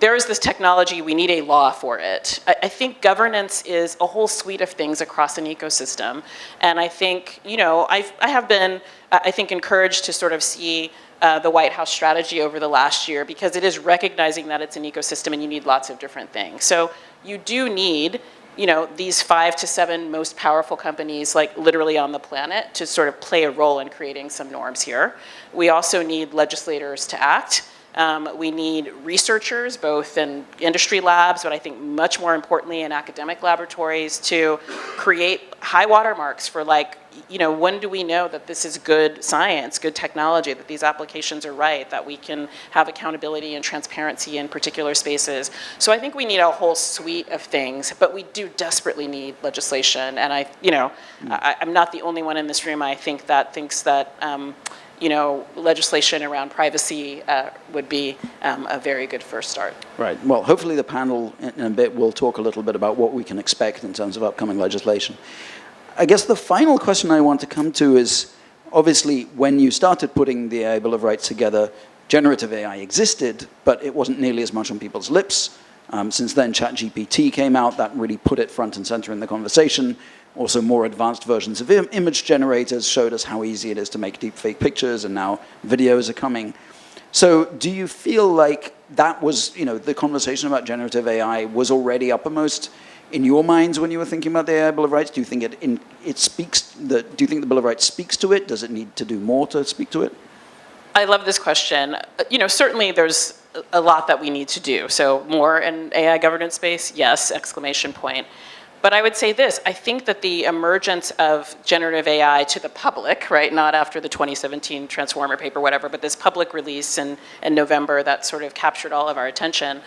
there is this technology, we need a law for it. I think governance is a whole suite of things across an ecosystem. And I think, I have been, I think, encouraged to sort of see the White House strategy over the last year, because it is recognizing that it's an ecosystem and you need lots of different things. So you do need, these 5 to 7 most powerful companies, like literally on the planet, to sort of play a role in creating some norms here. We also need legislators to act. We need researchers, both in industry labs, but I think much more importantly in academic laboratories, to create high watermarks for, like, when do we know that this is good science, good technology, that these applications are right, that we can have accountability and transparency in particular spaces. So I think we need a whole suite of things, but we do desperately need legislation. And I'm not the only one in this room, I think, that thinks that legislation around privacy would be a very good first start. Right. Well, hopefully the panel in a bit will talk a little bit about what we can expect in terms of upcoming legislation. I guess the final question I want to come to is, obviously, when you started putting the AI Bill of Rights together, generative AI existed, but it wasn't nearly as much on people's lips. Since then, ChatGPT came out. That really put it front and center in the conversation. Also, more advanced versions of image generators showed us how easy it is to make deepfake pictures, and now videos are coming. So do you feel like that was, the conversation about generative AI was already uppermost in your minds when you were thinking about the AI Bill of Rights? Do you think it speaks, do you think the Bill of Rights speaks to it? Does it need to do more to speak to it? I love this question. Certainly there's a lot that we need to do. So more in AI governance space, yes, exclamation point. But I would say this, I think that the emergence of generative AI to the public, right, not after the 2017 Transformer paper, whatever, but this public release in November that sort of captured all of our attention,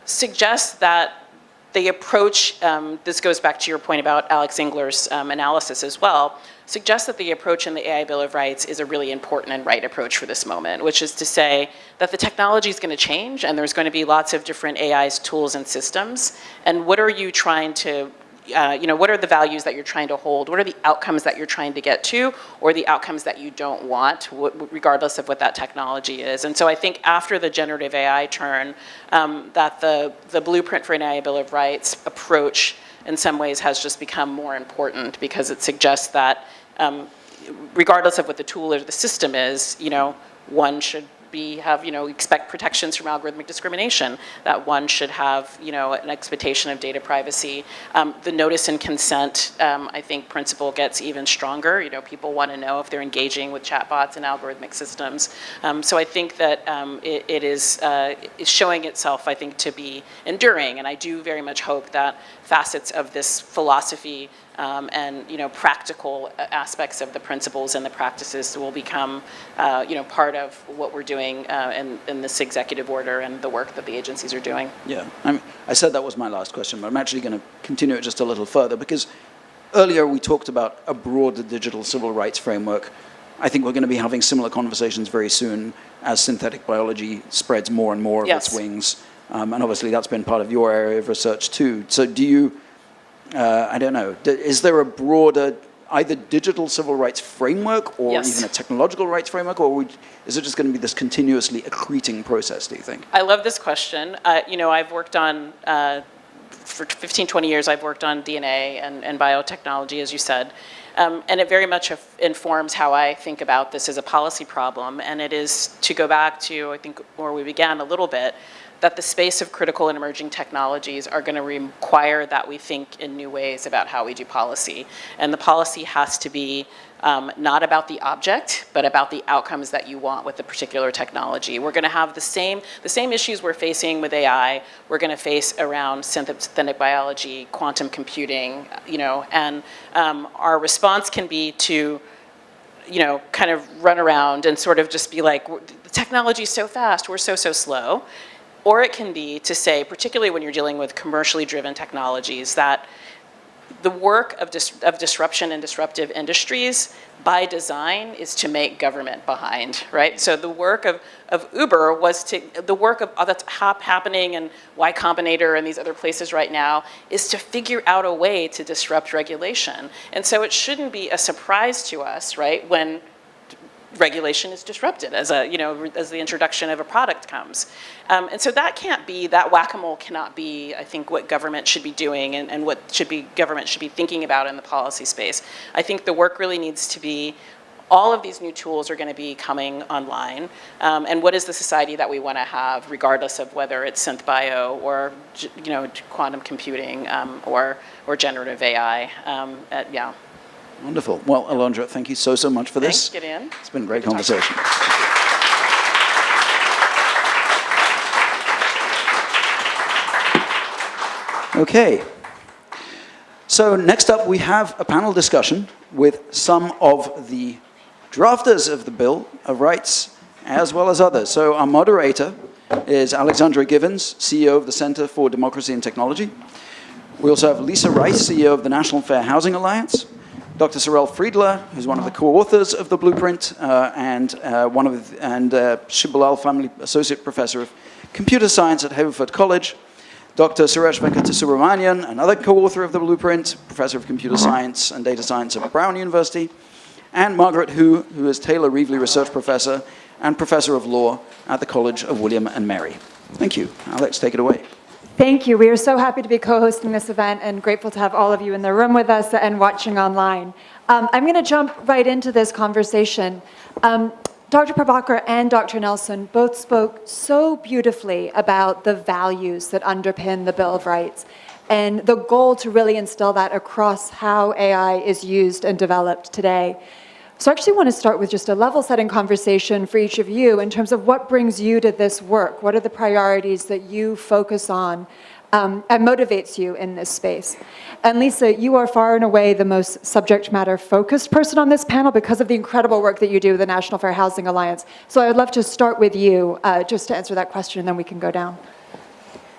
suggests that the approach, this goes back to your point about Alex Engler's analysis as well, suggests that the approach in the AI Bill of Rights is a really important and right approach for this moment, which is to say that the technology is going to change and there's going to be lots of different AI's tools and systems. And what are you trying to, what are the values that you're trying to hold? What are the outcomes that you're trying to get to, or the outcomes that you don't want, regardless of what that technology is? And so I think after the generative AI turn, that the blueprint for an AI Bill of Rights approach in some ways has just become more important, because it suggests that regardless of what the tool or the system is, one should expect protections from algorithmic discrimination, that one should have, an expectation of data privacy. The notice and consent, I think, principle gets even stronger. People want to know if they're engaging with chatbots and algorithmic systems. So I think that it is showing itself, I think, to be enduring. And I do very much hope that facets of this philosophy and practical aspects of the principles and the practices will become part of what we're doing in this executive order and the work that the agencies are doing. Yeah, I said that was my last question, but I'm actually going to continue it just a little further, because earlier we talked about a broader digital civil rights framework. I think we're going to be having similar conversations very soon as synthetic biology spreads more and more of its wings. And obviously that's been part of your area of research too. So do you, I don't know, is there a broader either digital civil rights framework or even a technological rights framework, or is it just going to be this continuously accreting process, do you think? I love this question. I've worked on, for 15, 20 years, I've worked on DNA and biotechnology, as you said. And it very much informs how I think about this as a policy problem. And it is, to go back to, I think, where we began a little bit, that the space of critical and emerging technologies are going to require that we think in new ways about how we do policy. And the policy has to be not about the object, but about the outcomes that you want with the particular technology. We're going to have the same issues we're facing with AI, we're going to face around synthetic biology, quantum computing, and our response can be to kind of run around and sort of just be like, the technology is so fast, we're so slow. Or it can be to say, particularly when you're dealing with commercially driven technologies, that the work of disruption and disruptive industries by design is to make government behind, right? So the work of Uber was the work of that's happening in Y Combinator and these other places right now is to figure out a way to disrupt regulation. And so it shouldn't be a surprise to us, right, when regulation is disrupted as the introduction of a product outcomes. And so that can't be, that whack-a-mole cannot be, I think, what government should be doing and what government should be thinking about in the policy space. I think the work really needs to be, all of these new tools are going to be coming online, and what is the society that we want to have, regardless of whether it's synth bio or quantum computing or generative AI. Yeah. Wonderful. Well, Alondra, thank you so much for this. Thanks, Gideon. It's been a great conversation. Okay. So next up, we have a panel discussion with some of the drafters of the Bill of Rights, as well as others. So our moderator is Alexandra Givens, CEO of the Center for Democracy and Technology. We also have Lisa Rice, CEO of the National Fair Housing Alliance, Dr. Sorel Friedler, who's one of the co-authors of the blueprint, and Shibalal Family Associate Professor of Computer Science at Haverford College, Dr. Suresh Venkatasubramanian, another co-author of the blueprint, Professor of Computer Science and Data Science at Brown University, and Margaret Hu, who is Taylor Reevely Research Professor and Professor of Law at the College of William and Mary. Thank you. Alex, take it away. Thank you. We are so happy to be co-hosting this event and grateful to have all of you in the room with us and watching online. I'm going to jump right into this conversation. Dr. Prabhakar and Dr. Nelson both spoke so beautifully about the values that underpin the Bill of Rights and the goal to really instill that across how AI is used and developed today. So I actually want to start with just a level-setting conversation for each of you in terms of what brings you to this work. What are the priorities that you focus on and motivates you in this space? And Lisa, you are far and away the most subject matter focused person on this panel because of the incredible work that you do with the National Fair Housing Alliance. So I would love to start with you just to answer that question, and then we can go down.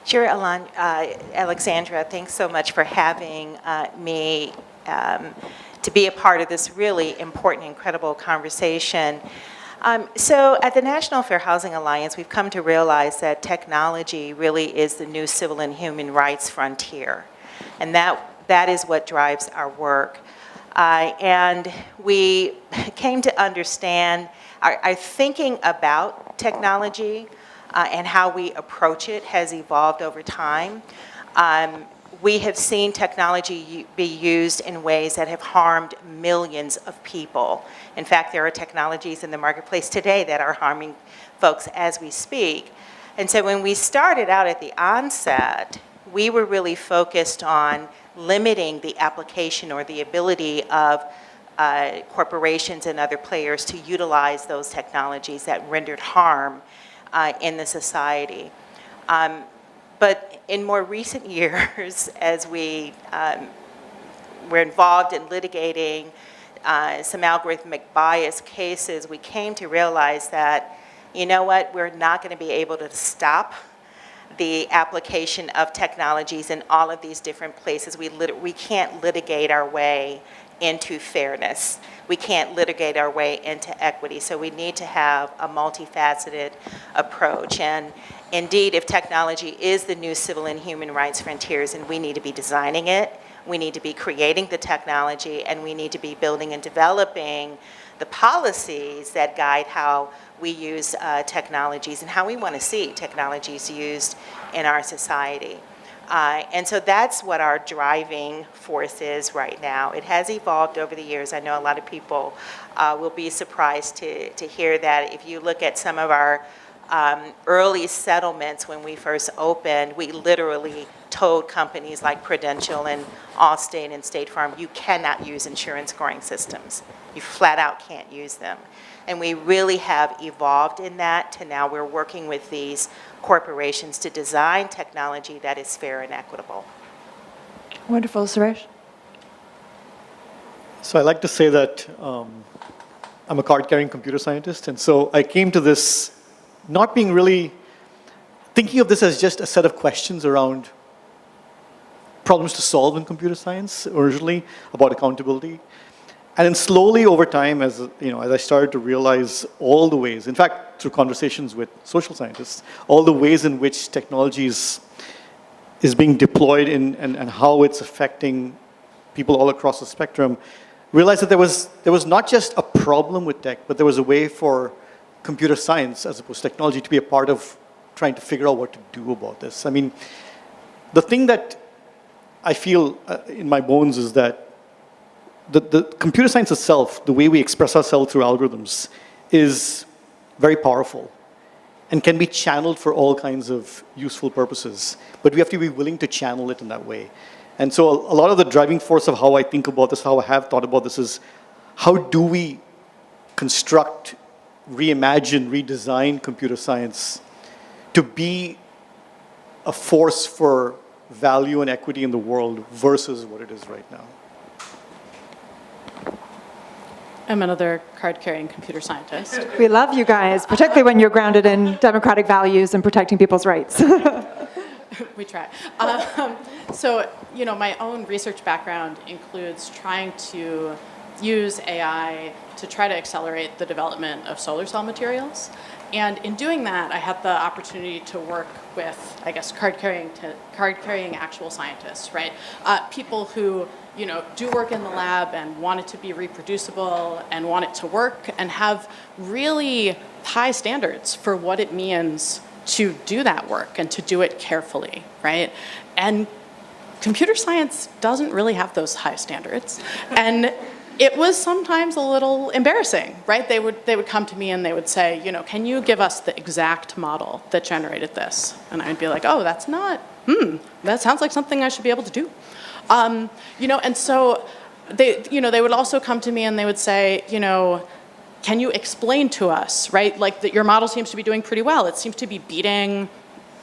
Sure, Alexandra, thanks so much for having me to be a part of this really important, incredible conversation. So at the National Fair Housing Alliance, we've come to realize that technology really is the new civil and human rights frontier. And that is what drives our work. And we came to understand our thinking about technology and how we approach it has evolved over time. We have seen technology be used in ways that have harmed millions of people. In fact, there are technologies in the marketplace today that are harming folks as we speak. And so when we started out at the onset, we were really focused on limiting the application or the ability of corporations and other players to utilize those technologies that rendered harm in the society. But in more recent years, as we were involved in litigating some algorithmic bias cases, we came to realize that, you know what, we're not going to be able to stop the application of technologies in all of these different places. We can't litigate our way into fairness. We can't litigate our way into equity. So we need to have a multifaceted approach. And indeed, if technology is the new civil and human rights frontiers, and we need to be designing it, we need to be creating the technology, and we need to be building and developing the policies that guide how we use technologies and how we want to see technologies used in our society. And so that's what our driving force is right now. It has evolved over the years. I know a lot of people will be surprised to hear that. If you look at some of our early settlements when we first opened, we literally told companies like Prudential and Allstate and State Farm, you cannot use insurance scoring systems. You flat out can't use them. And we really have evolved in that to now we're working with these corporations to design technology that is fair and equitable. Wonderful. Suresh? So I like to say that I'm a card-carrying computer scientist, and so I came to this not being really thinking of this as just a set of questions around problems to solve in computer science originally about accountability. And then slowly over time, as I started to realize all the ways, in fact, through conversations with social scientists, all the ways in which technology is being deployed and how it's affecting people all across the spectrum, realized that there was not just a problem with tech, but there was a way for computer science, as opposed to technology, to be a part of trying to figure out what to do about this. I mean, the thing that I feel in my bones is that the computer science itself, the way we express ourselves through algorithms, is very powerful and can be channeled for all kinds of useful purposes. But we have to be willing to channel it in that way. And so a lot of the driving force of how I think about this, how I have thought about this, is how do we construct, reimagine, redesign computer science to be a force for value and equity in the world versus what it is right now. I'm another card-carrying computer scientist. We love you guys, particularly when you're grounded in democratic values and protecting people's rights. We try. So, you know, my own research background includes trying to use AI to try to accelerate the development of solar cell materials. And in doing that, I had the opportunity to work with, I guess, card-carrying actual scientists, right? People who, you know, do work in the lab and want it to be reproducible and want it to work and have really high standards for what it means to do that work and to do it carefully, right? And computer science doesn't really have those high standards. And it was sometimes a little embarrassing, right? They would come to me and they would say, you know, can you give us the exact model that generated this? And I'd be like, oh, that's not, that sounds like something I should be able to do. You know, and so they would also come to me and they would say, you know, can you explain to us, right? Like that your model seems to be doing pretty well. It seems to be beating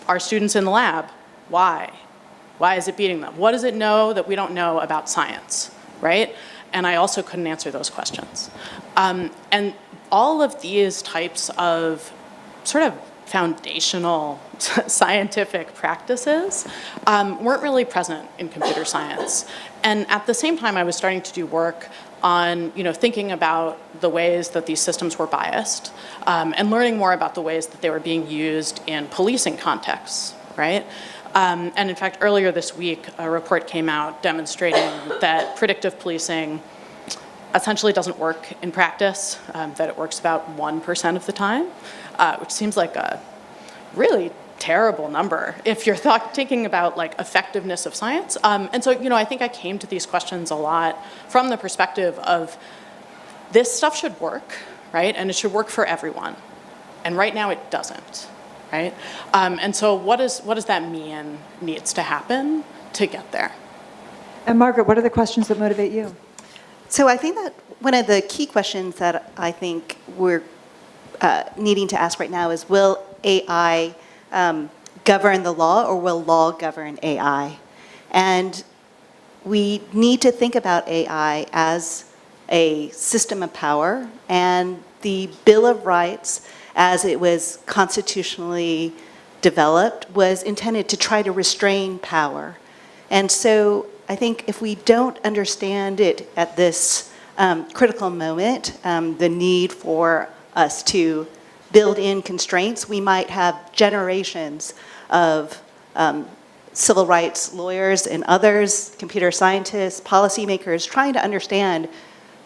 our students in the lab. Why? Why is it beating them? What does it know that we don't know about science, right? And I also couldn't answer those questions. And all of these types of sort of foundational scientific practices weren't really present in computer science. And at the same time, I was starting to do work on, you know, thinking about the ways that these systems were biased and learning more about the ways that they were being used in policing contexts, right? And in fact, earlier this week, a report came out demonstrating that predictive policing essentially doesn't work in practice, that it works about 1% of the time, which seems like a really terrible number if you're thinking about like effectiveness of science. And so, you know, I think I came to these questions a lot from the perspective of this stuff should work, right? And it should work for everyone. And right now it doesn't. Right? And so what does that mean needs to happen to get there? And Margaret, what are the questions that motivate you? So I think that one of the key questions that I think we're needing to ask right now is, will AI govern the law, or will law govern AI? And we need to think about AI as a system of power, and the Bill of Rights, as it was constitutionally developed, was intended to try to restrain power. And so I think if we don't understand it at this critical moment, the need for us to build in constraints, we might have generations of civil rights lawyers and others, computer scientists, policymakers, trying to understand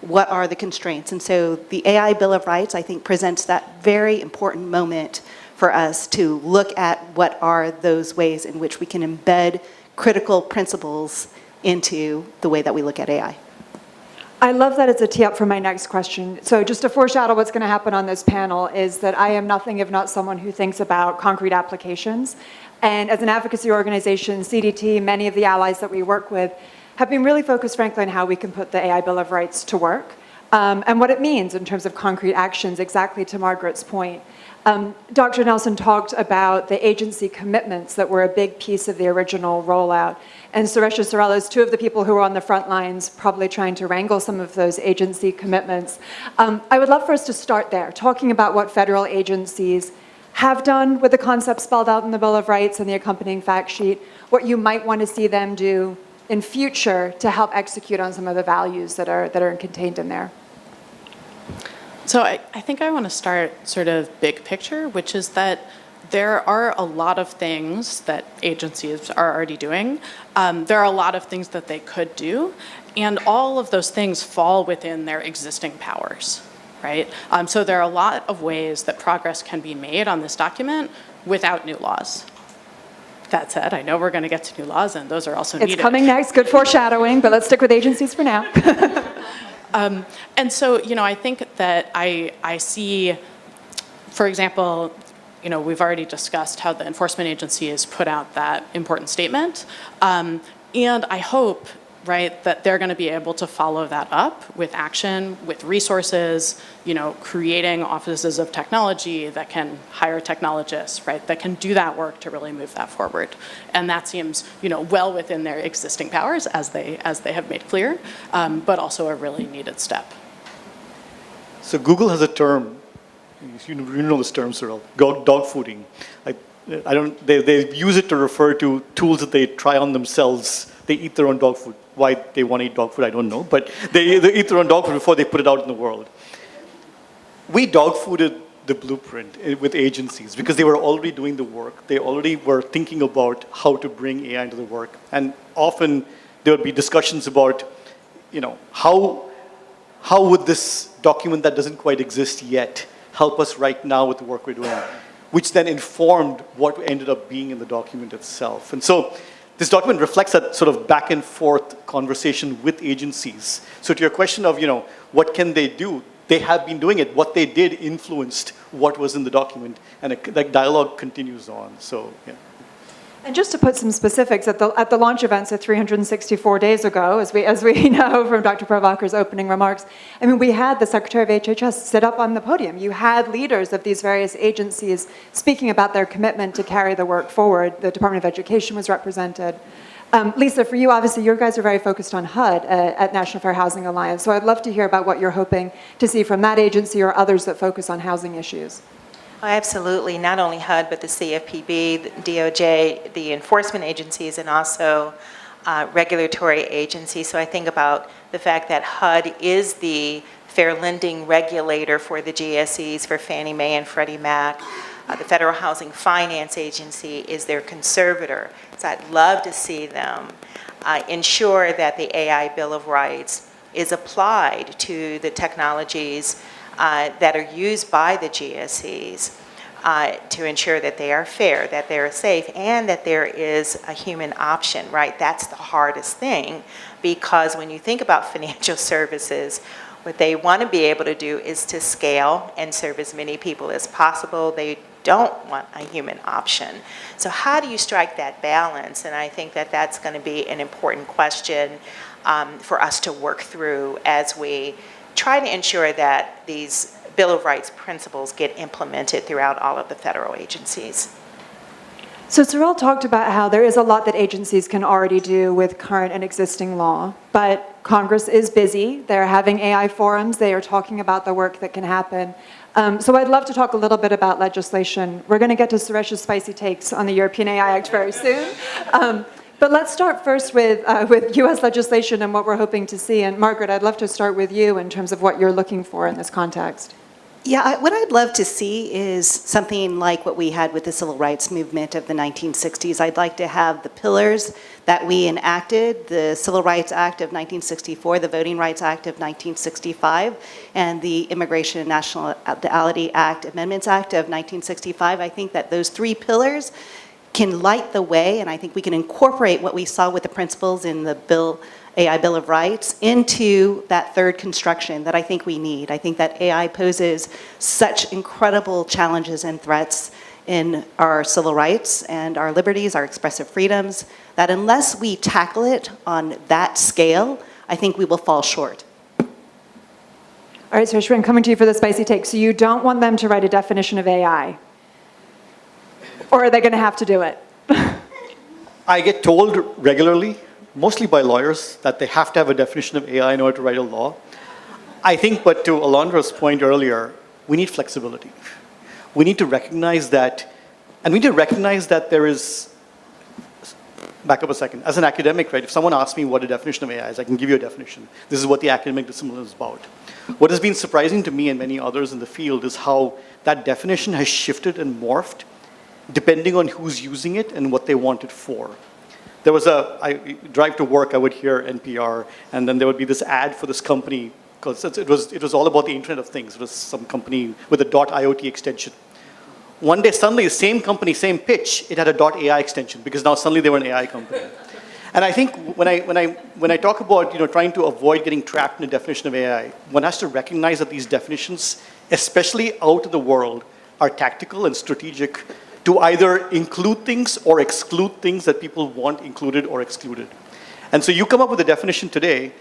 what are the constraints. And so the AI Bill of Rights, I think, presents that very important moment for us to look at what are those ways in which we can embed critical principles into the way that we look at AI. I love that it's a tee up for my next question. So just to foreshadow what's going to happen on this panel is that I am nothing if not someone who thinks about concrete applications. And as an advocacy organization, CDT, many of the allies that we work with have been really focused, frankly, on how we can put the AI Bill of Rights to work and what it means in terms of concrete actions, exactly to Margaret's point. Dr. Nelson talked about the agency commitments that were a big piece of the original rollout. And Suresh Sorella is two of the people who are on the front lines probably trying to wrangle some of those agency commitments. I would love for us to start there, talking about what federal agencies have done with the concepts spelled out in the Bill of Rights and the accompanying fact sheet, what you might want to see them do in future to help execute on some of the values that are contained in there. So I think I want to start sort of big picture, which is that there are a lot of things that agencies are already doing. There are a lot of things that they could do, and all of those things fall within their existing powers, right? So there are a lot of ways that progress can be made on this document without new laws. That said, I know we're going to get to new laws, and those are also needed. It's coming next, good foreshadowing, but let's stick with agencies for now. And so, I think that I see, for example, we've already discussed how the enforcement agency has put out that important statement. And I hope, right, that they're going to be able to follow that up with action, with resources, creating offices of technology that can hire technologists, right, that can do that work to really move that forward. And that seems, well within their existing powers, as they have made clear, but also a really needed step. So Google has a term, you know this term, Cyril, dog fooding. They use it to refer to tools that they try on themselves. They eat their own dog food. Why they want to eat dog food, I don't know, but they eat their own dog food before they put it out in the world. We dog fooded the blueprint with agencies because they were already doing the work. They already were thinking about how to bring AI into the work. And often there would be discussions about, how would this document that doesn't quite exist yet help us right now with the work we're doing, which then informed what ended up being in the document itself. And so this document reflects that sort of back and forth conversation with agencies. So to your question of, what can they do? They have been doing it. What they did influenced what was in the document, and that dialogue continues on. So, yeah. And just to put some specifics, at the launch event, so 364 days ago, as we know from Dr. Prabhakar's opening remarks, we had the Secretary of HHS sit up on the podium. You had leaders of these various agencies speaking about their commitment to carry the work forward. The Department of Education was represented. Lisa, for you, obviously, you guys are very focused on HUD at National Fair Housing Alliance, so I'd love to hear about what you're hoping to see from that agency or others that focus on housing issues. Oh, absolutely. Not only HUD, but the CFPB, the DOJ, the enforcement agencies, and also regulatory agencies. So I think about the fact that HUD is the fair lending regulator for the GSEs, for Fannie Mae and Freddie Mac. The Federal Housing Finance Agency is their conservator. So I'd love to see them ensure that the AI Bill of Rights is applied to the technologies that are used by the GSEs to ensure that they are fair, that they're safe, and that there is a human option, right? That's the hardest thing, because when you think about financial services, what they want to be able to do is to scale and serve as many people as possible. They don't want a human option. So how do you strike that balance? And I think that that's going to be an important question for us to work through as we try to ensure that these Bill of Rights principles get implemented throughout all of the federal agencies. So Cyril talked about how there is a lot that agencies can already do with current and existing law, but Congress is busy. They're having AI forums. They are talking about the work that can happen. So I'd love to talk a little bit about legislation. We're going to get to Suresh's spicy takes on the European AI Act very soon. But let's start first with U.S. legislation and what we're hoping to see. And Margaret, I'd love to start with you in terms of what you're looking for in this context. Yeah, what I'd love to see is something like what we had with the civil rights movement of the 1960s. I'd like to have the pillars that we enacted, the Civil Rights Act of 1964, the Voting Rights Act of 1965, and the Immigration and Nationality Act Amendments Act of 1965. I think that those three pillars can light the way, and I think we can incorporate what we saw with the principles in the AI Bill of Rights into that third construction that I think we need. I think that AI poses such incredible challenges and threats in our civil rights and our liberties, our expressive freedoms, that unless we tackle it on that scale, I think we will fall short. All right, so Ashwin, coming to you for the spicy take. So you don't want them to write a definition of AI? Or are they going to have to do it? I get told regularly, mostly by lawyers, that they have to have a definition of AI in order to write a law. I think, but to Alondra's point earlier, we need flexibility. We need to recognize that, and we need to recognize that there is, back up a second, as an academic, right, if someone asks me what a definition of AI is, I can give you a definition. This is what the academic discipline is about. What has been surprising to me and many others in the field is how that definition has shifted and morphed depending on who's using it and what they want it for. There was I drive to work, I would hear NPR, and then there would be this ad for this company, because it was all about the Internet of Things. It was some company with a .IoT extension. One day, suddenly, the same company, same pitch, it had a .ai extension because now suddenly they were an AI company. And I think when I talk about trying to avoid getting trapped in the definition of AI, one has to recognize that these definitions, especially out in the world, are tactical and strategic to either include things or exclude things that people want included or excluded. And so you come up with a definition today,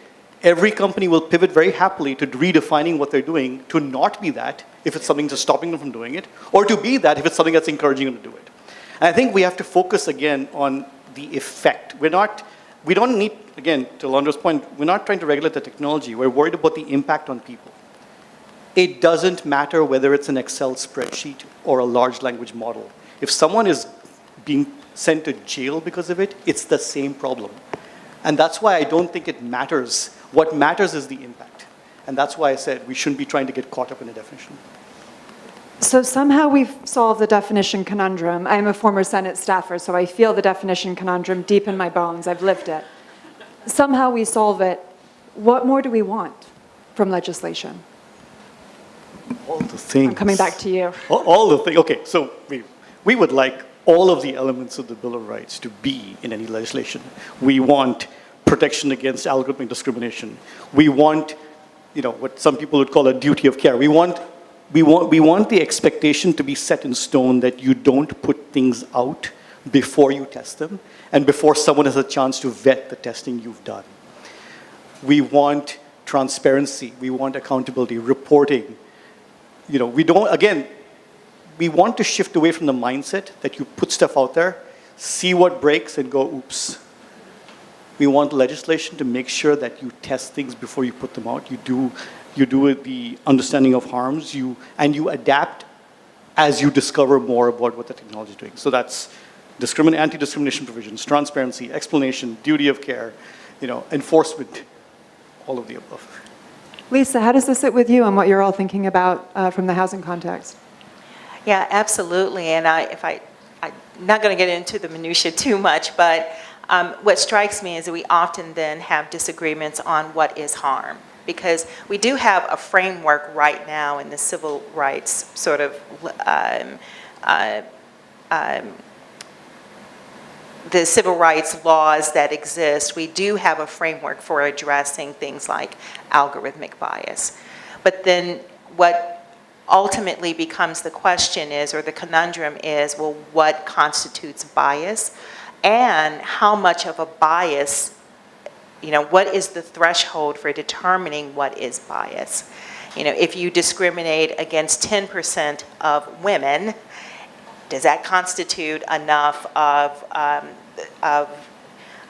every company will pivot very happily to redefining what they're doing to not be that if it's something that's stopping them from doing it, or to be that if it's something that's encouraging them to do it. And I think we have to focus again on the effect. We don't need, again, to Alondra's point, we're not trying to regulate the technology. We're worried about the impact on people. It doesn't matter whether it's an Excel spreadsheet or a large language model. If someone is being sent to jail because of it, it's the same problem. And that's why I don't think it matters. What matters is the impact. And that's why I said we shouldn't be trying to get caught up in a definition. So somehow we've solved the definition conundrum. I'm a former Senate staffer, so I feel the definition conundrum deep in my bones. I've lived it. Somehow we solve it. What more do we want from legislation? All the things. I'm coming back to you. All the things. Okay, so we would like all of the elements of the Bill of Rights to be in any legislation. We want protection against algorithmic discrimination. We want, what some people would call a duty of care. We want the expectation to be set in stone that you don't put things out before you test them and before someone has a chance to vet the testing you've done. We want transparency. We want accountability, reporting. We want to shift away from the mindset that you put stuff out there, see what breaks, and go, oops. We want legislation to make sure that you test things before you put them out. You do it the understanding of harms, and you adapt as you discover more about what the technology is doing. So that's anti-discrimination provisions, transparency, explanation, duty of care, enforcement, all of the above. Lisa, how does this sit with you and what you're all thinking about from the housing context? Yeah, absolutely. And I'm not going to get into the minutia too much, but what strikes me is that we often then have disagreements on what is harm. Because we do have a framework right now in the civil rights sort of the civil rights laws that exist. We do have a framework for addressing things like algorithmic bias. But then what ultimately becomes the question is, or the conundrum is, well, what constitutes bias? And how much of a bias, what is the threshold for determining what is bias? If you discriminate against 10% of women, does that constitute enough of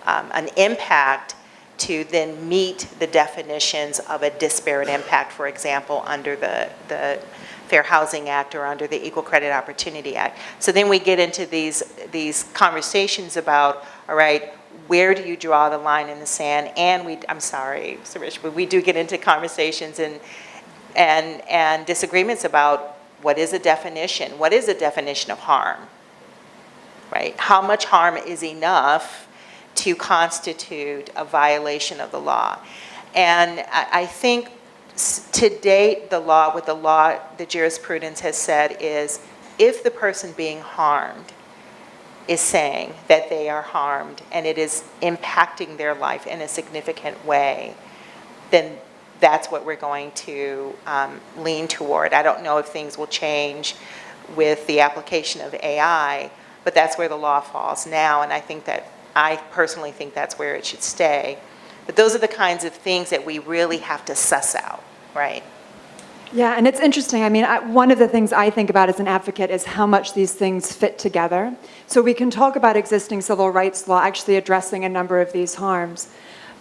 an impact to then meet the definitions of a disparate impact, for example, under the Fair Housing Act or under the Equal Credit Opportunity Act? So then we get into these conversations about, all right, where do you draw the line in the sand? And I'm sorry, Suresh, but we do get into conversations and disagreements about what is a definition? What is a definition of harm, right? How much harm is enough to constitute a violation of the law? And I think to date, the jurisprudence has said is, if the person being harmed is saying that they are harmed and it is impacting their life in a significant way, then that's what we're going to lean toward. I don't know if things will change with the application of AI, but that's where the law falls now, and I personally think that's where it should stay. But those are the kinds of things that we really have to suss out, right? Yeah, and it's interesting. I mean, one of the things I think about as an advocate is how much these things fit together. So we can talk about existing civil rights law actually addressing a number of these harms.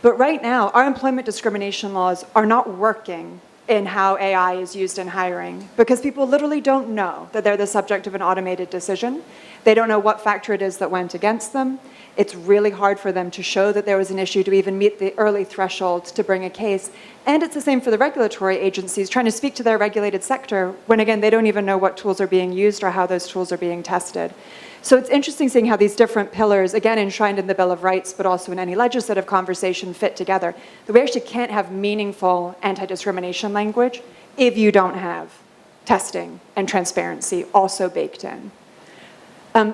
But right now, our employment discrimination laws are not working in how AI is used in hiring because people literally don't know that they're the subject of an automated decision. They don't know what factor it is that went against them. It's really hard for them to show that there was an issue to even meet the early threshold to bring a case. And it's the same for the regulatory agencies trying to speak to their regulated sector when, again, they don't even know what tools are being used or how those tools are being tested. So it's interesting seeing how these different pillars, again, enshrined in the Bill of Rights, but also in any legislative conversation, fit together. That we actually can't have meaningful anti-discrimination language if you don't have testing and transparency also baked in.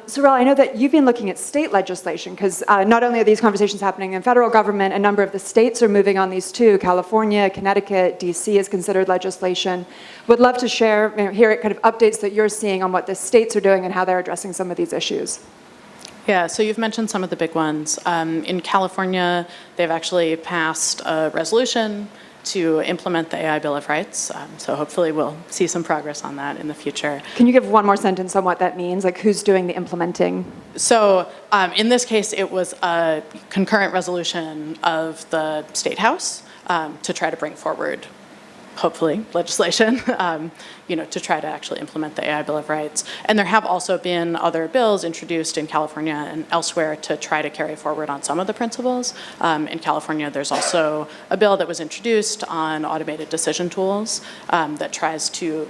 Sorel, I know that you've been looking at state legislation because not only are these conversations happening in federal government, a number of the states are moving on these too. California, Connecticut, DC is considered legislation. Would love to share, hear kind of updates that you're seeing on what the states are doing and how they're addressing some of these issues. Yeah, so you've mentioned some of the big ones. In California, they've actually passed a resolution to implement the AI Bill of Rights. So hopefully we'll see some progress on that in the future. Can you give one more sentence on what that means? Like who's doing the implementing? So in this case, it was a concurrent resolution of the State House to try to bring forward, hopefully, legislation, to try to actually implement the AI Bill of Rights. And there have also been other bills introduced in California and elsewhere to try to carry forward on some of the principles. In California, there's also a bill that was introduced on automated decision tools that tries to,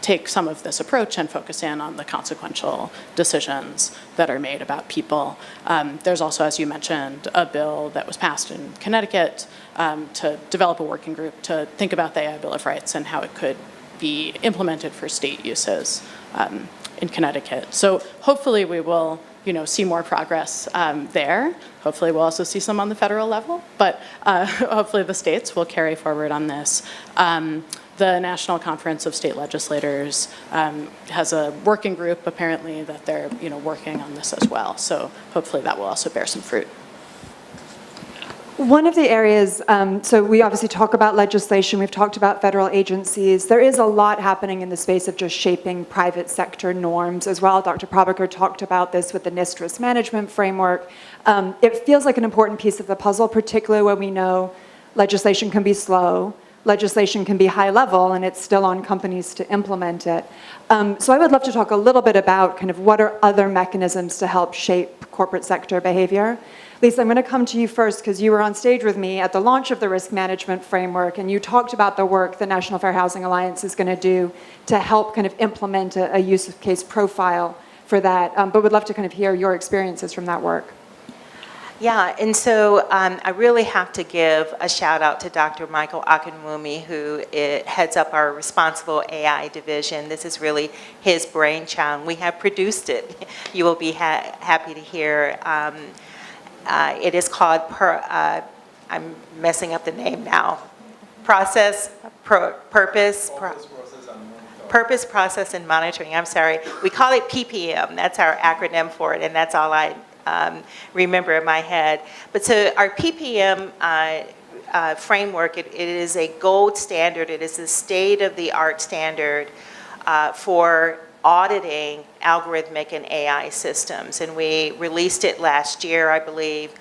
take some of this approach and focus in on the consequential decisions that are made about people. There's also, as you mentioned, a bill that was passed in Connecticut to develop a working group to think about the AI Bill of Rights and how it could be implemented for state uses in Connecticut. So hopefully we will, see more progress there. Hopefully we'll also see some on the federal level, but hopefully the states will carry forward on this. The National Conference of State Legislators has a working group apparently that they're, working on this as well. So hopefully that will also bear some fruit. One of the areas, so we obviously talk about legislation, we've talked about federal agencies. There is a lot happening in the space of just shaping private sector norms as well. Dr. Prabhakar talked about this with the NIST risk management framework. It feels like an important piece of the puzzle, particularly when we know legislation can be slow, legislation can be high level, and it's still on companies to implement it. So I would love to talk a little bit about kind of what are other mechanisms to help shape corporate sector behavior. Lisa, I'm going to come to you first because you were on stage with me at the launch of the risk management framework, and you talked about the work the National Fair Housing Alliance is going to do to help kind of implement a use case profile for that. But would love to kind of hear your experiences from that work. Yeah, and so I really have to give a shout out to Dr. Michael Akinwumi, who heads up our Responsible AI division. This is really his brainchild. We have produced it. You will be happy to hear. It is called, I'm messing up the name now, Purpose, Process, and Monitoring. I'm sorry. We call it PPM. That's our acronym for it, and that's all I remember in my head. But so our PPM framework, it is a gold standard. It is a state-of-the-art standard for auditing algorithmic and AI systems, and we released it last year, I believe.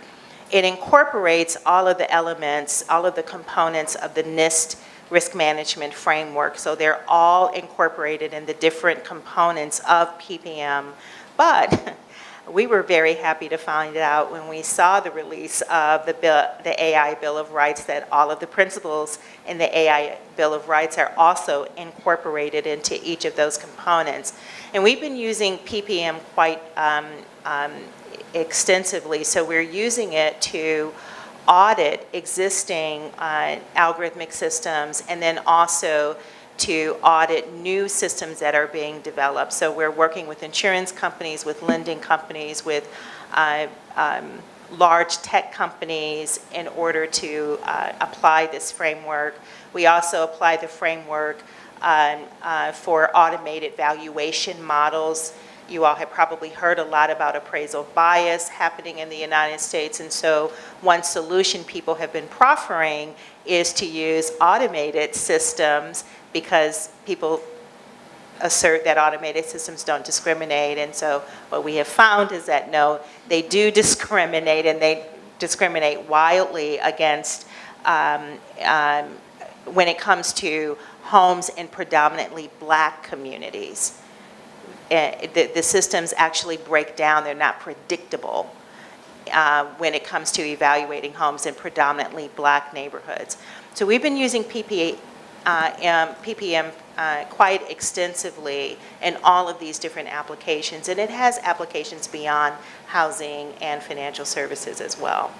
It incorporates all of the elements, all of the components of the NIST risk management framework, so they're all incorporated in the different components of PPM. But we were very happy to find out when we saw the release of the AI Bill of Rights that all of the principles in the AI Bill of Rights are also incorporated into each of those components. And we've been using PPM quite extensively, so we're using it to audit existing algorithmic systems and then also to audit new systems that are being developed. So we're working with insurance companies, with lending companies, with large tech companies in order to apply this framework. We also apply the framework for automated valuation models. You all have probably heard a lot about appraisal bias happening in the United States, and so one solution people have been proffering is to use automated systems because people assert that automated systems don't discriminate, and so what we have found is that no, they do discriminate, and they discriminate wildly against when it comes to homes in predominantly Black communities. The systems actually break down, they're not predictable when it comes to evaluating homes in predominantly Black neighborhoods. So we've been using PPM quite extensively in all of these different applications, and it has applications beyond housing and financial services as well.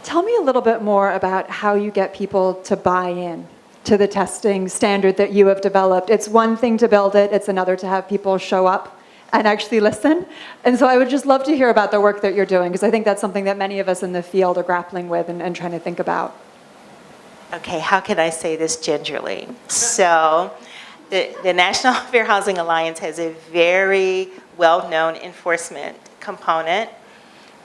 Tell me a little bit more about how you get people to buy in to the testing standard that you have developed. It's one thing to build it, it's another to have people show up and actually listen. And so I would just love to hear about the work that you're doing, because I think that's something that many of us in the field are grappling with and trying to think about. Okay, how can I say this gingerly? So, the National Fair Housing Alliance has a very well-known enforcement component,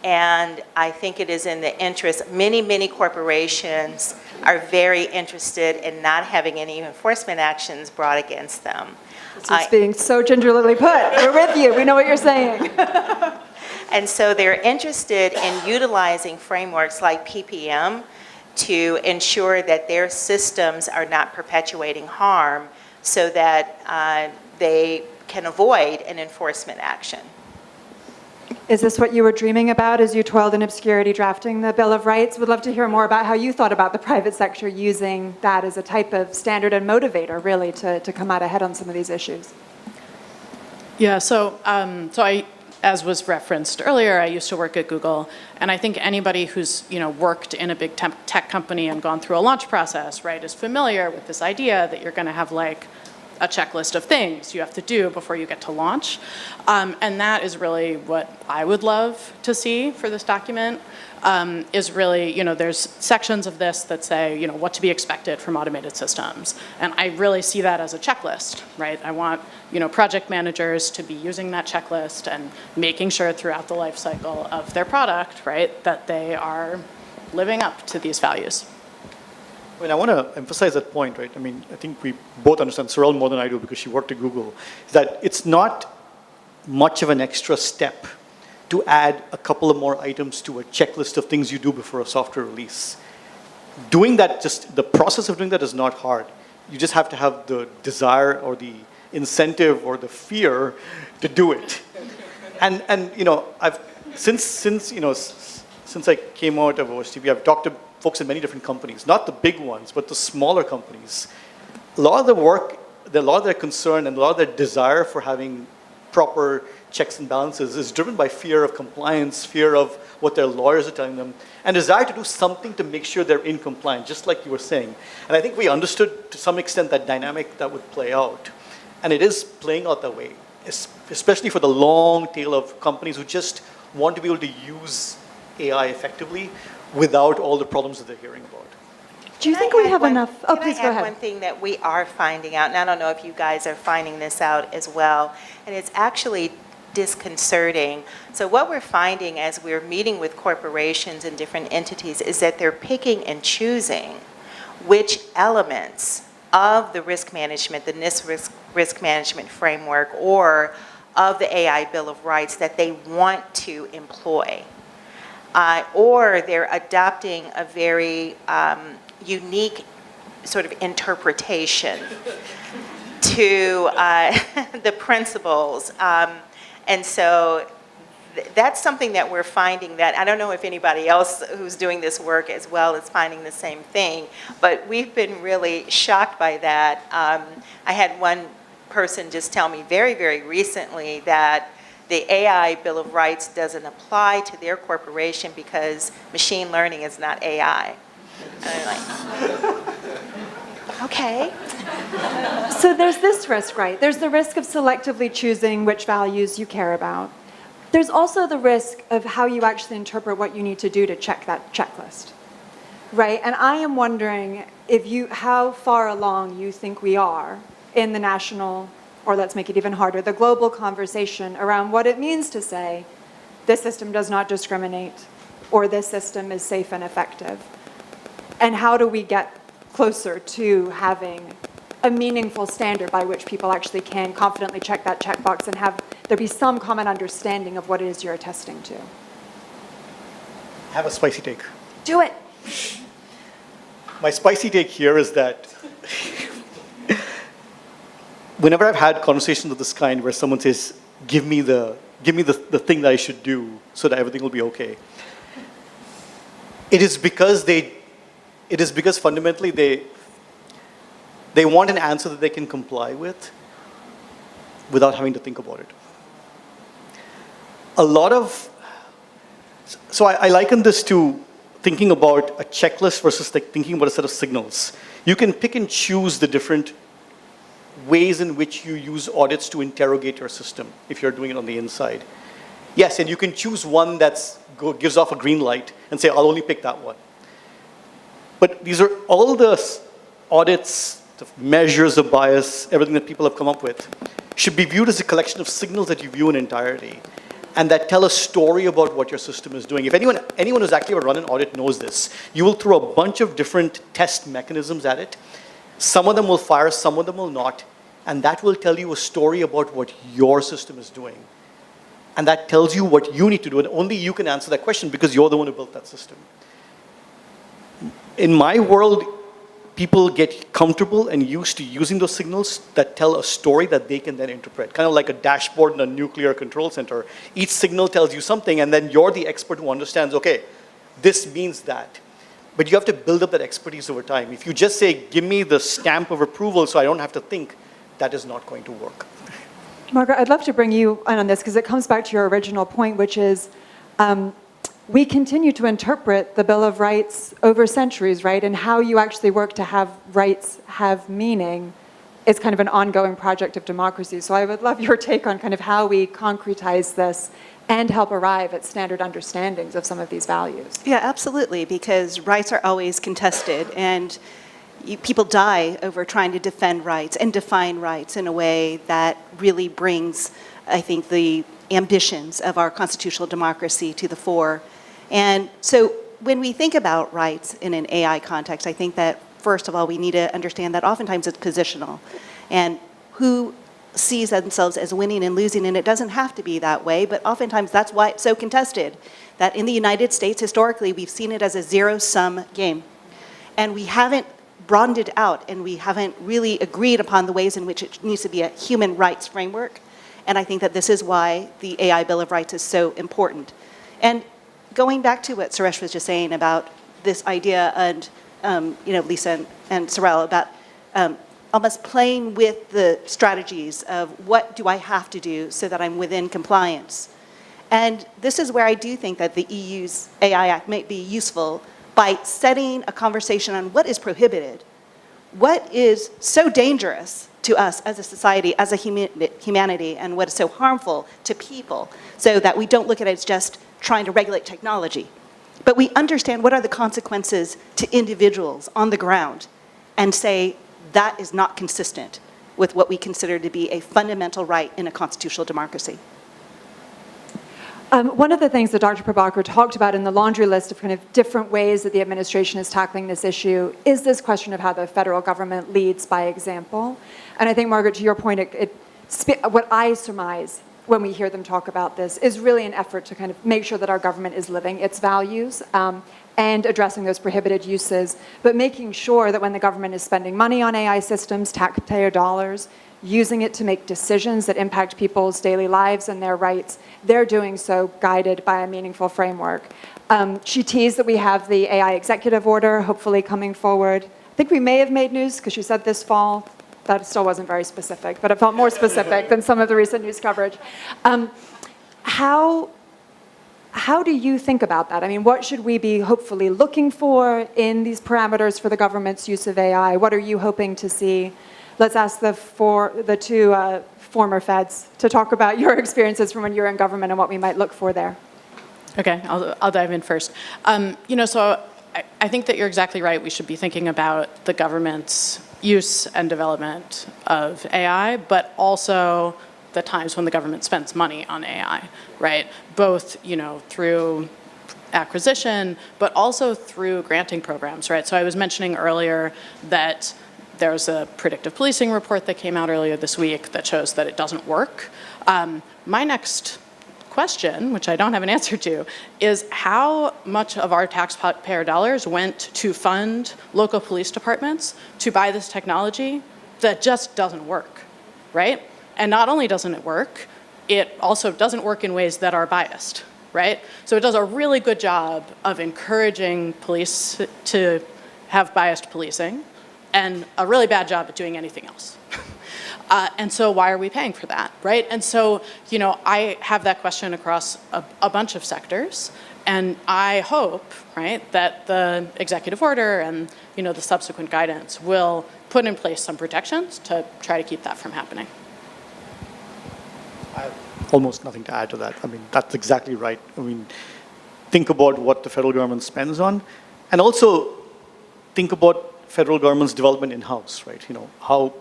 and I think it is in the interest, many corporations are very interested in not having any enforcement actions brought against them. This is being so gingerly put. We're with you, we know what you're saying. And so they're interested in utilizing frameworks like PPM to ensure that their systems are not perpetuating harm so that they can avoid an enforcement action. Is this what you were dreaming about as you toiled in obscurity drafting the Bill of Rights? Would love to hear more about how you thought about the private sector using that as a type of standard and motivator, really, to come out ahead on some of these issues. Yeah, so I, as was referenced earlier, I used to work at Google, and I think anybody who's worked in a big tech company and gone through a launch process, right, is familiar with this idea that you're going to have like a checklist of things you have to do before you get to launch. And that is really what I would love to see for this document, is really, there's sections of this that say, what to be expected from automated systems. And I really see that as a checklist, right? I want, project managers to be using that checklist and making sure throughout the life cycle of their product, right, that they are living up to these values. I mean, I want to emphasize that point, right? I mean, I think we both understand, Sorrel more than I do because she worked at Google, is that it's not much of an extra step to add a couple of more items to a checklist of things you do before a software release. Doing that, just the process of doing that is not hard. You just have to have the desire or the incentive or the fear to do it. And I've since I came out of OSTP, I've talked to folks in many different companies, not the big ones, but the smaller companies. A lot of the work, a lot of their concern and a lot of their desire for having proper checks and balances is driven by fear of compliance, fear of what their lawyers are telling them, and desire to do something to make sure they're in compliance, just like you were saying. And I think we understood to some extent that dynamic that would play out. And it is playing out that way, especially for the long tail of companies who just want to be able to use AI effectively without all the problems that they're hearing about. Do you think we have enough? Oh, please go Can I ahead. add one thing that we are finding out, and I don't know if you guys are finding this out as well, and it's actually disconcerting. So what we're finding as we're meeting with corporations and different entities is that they're picking and choosing which elements of the risk management, the NIST risk management framework, or of the AI Bill of Rights that they want to employ. Or they're adopting a very unique sort of interpretation to the principles. And so that's something that we're finding that, I don't know if anybody else who's doing this work as well is finding the same thing, but we've been really shocked by that. I had one person just tell me very recently that the AI Bill of Rights doesn't apply to their corporation because machine learning is not AI. And I'm like, okay. So there's this risk, right? There's the risk of selectively choosing which values you care about. There's also the risk of how you actually interpret what you need to do to check that checklist, right? And I am wondering how far along you think we are in the national, or let's make it even harder, the global conversation around what it means to say, this system does not discriminate, or this system is safe and effective. And how do we get closer to having a meaningful standard by which people actually can confidently check that checkbox and have there be some common understanding of what it is you're attesting to? Have a spicy take. Do it. My spicy take here is that whenever I've had conversations of this kind where someone says, give me the thing that I should do so that everything will be okay, it is because fundamentally they want an answer that they can comply with without having to think about it. So I liken this to thinking about a checklist versus like thinking about a set of signals. You can pick and choose the different ways in which you use audits to interrogate your system if you're doing it on the inside. Yes, and you can choose one that gives off a green light and say, I'll only pick that one. But these are all the audits, the measures of bias, everything that people have come up with, should be viewed as a collection of signals that you view in entirety and that tell a story about what your system is doing. If anyone who's actually ever run an audit knows this, you will throw a bunch of different test mechanisms at it. Some of them will fire, some of them will not, and that will tell you a story about what your system is doing. And that tells you what you need to do, and only you can answer that question because you're the one who built that system. In my world, people get comfortable and used to using those signals that tell a story that they can then interpret. Kind of like a dashboard in a nuclear control center. Each signal tells you something, and then you're the expert who understands, okay, this means that. But you have to build up that expertise over time. If you just say, give me the stamp of approval so I don't have to think, that is not going to work. Margaret, I'd love to bring you in on this because it comes back to your original point, which is we continue to interpret the Bill of Rights over centuries, right? And how you actually work to have rights have meaning is kind of an ongoing project of democracy. So I would love your take on kind of how we concretize this and help arrive at standard understandings of some of these values. Yeah, absolutely, because rights are always contested, and people die over trying to defend rights and define rights in a way that really brings, I think, the ambitions of our constitutional democracy to the fore. And so when we think about rights in an AI context, I think that, first of all, we need to understand that oftentimes it's positional. And who sees themselves as winning and losing, and it doesn't have to be that way, but oftentimes that's why it's so contested, that in the United States, historically, we've seen it as a zero-sum game. And we haven't broadened it out, and we haven't really agreed upon the ways in which it needs to be a human rights framework. And I think that this is why the AI Bill of Rights is so important. And going back to what Suresh was just saying about this idea, and Lisa and Sorrel, about almost playing with the strategies of what do I have to do so that I'm within compliance. And this is where I do think that the EU's AI Act might be useful by setting a conversation on what is prohibited, what is so dangerous to us as a society, as a humanity, and what is so harmful to people, so that we don't look at it as just trying to regulate technology. But we understand what are the consequences to individuals on the ground and say that is not consistent with what we consider to be a fundamental right in a constitutional democracy. One of the things that Dr. Prabhakar talked about in the laundry list of kind of different ways that the administration is tackling this issue is this question of how the federal government leads by example. And I think, Margaret, to your point, what I surmise when we hear them talk about this is really an effort to kind of make sure that our government is living its values and addressing those prohibited uses, but making sure that when the government is spending money on AI systems, taxpayer dollars, using it to make decisions that impact people's daily lives and their rights, they're doing so guided by a meaningful framework. She teased that we have the AI executive order hopefully coming forward. I think we may have made news because she said this fall. That still wasn't very specific, but it felt more specific than some of the recent news coverage. How do you think about that? I mean, what should we be hopefully looking for in these parameters for the government's use of AI? What are you hoping to see? Let's ask the two former feds to talk about your experiences from when you were in government and what we might look for there. Okay, I'll dive in first. So I think that you're exactly right. We should be thinking about the government's use and development of AI, but also the times when the government spends money on AI, right? Both, through acquisition, but also through granting programs, right? So I was mentioning earlier that there's a predictive policing report that came out earlier this week that shows that it doesn't work. My next question, which I don't have an answer to, is how much of our taxpayer dollars went to fund local police departments to buy this technology that just doesn't work, right? And not only doesn't it work, it also doesn't work in ways that are biased, right? So it does a really good job of encouraging police to have biased policing and a really bad job at doing anything else. And so why are we paying for that, right? And so, I have that question across a bunch of sectors. And I hope, right, that the executive order and the subsequent guidance will put in place some protections to try to keep that from happening. I have almost nothing to add to that. I mean, that's exactly right. I mean, think about what the federal government spends on, and also think about federal government's development in-house, right? How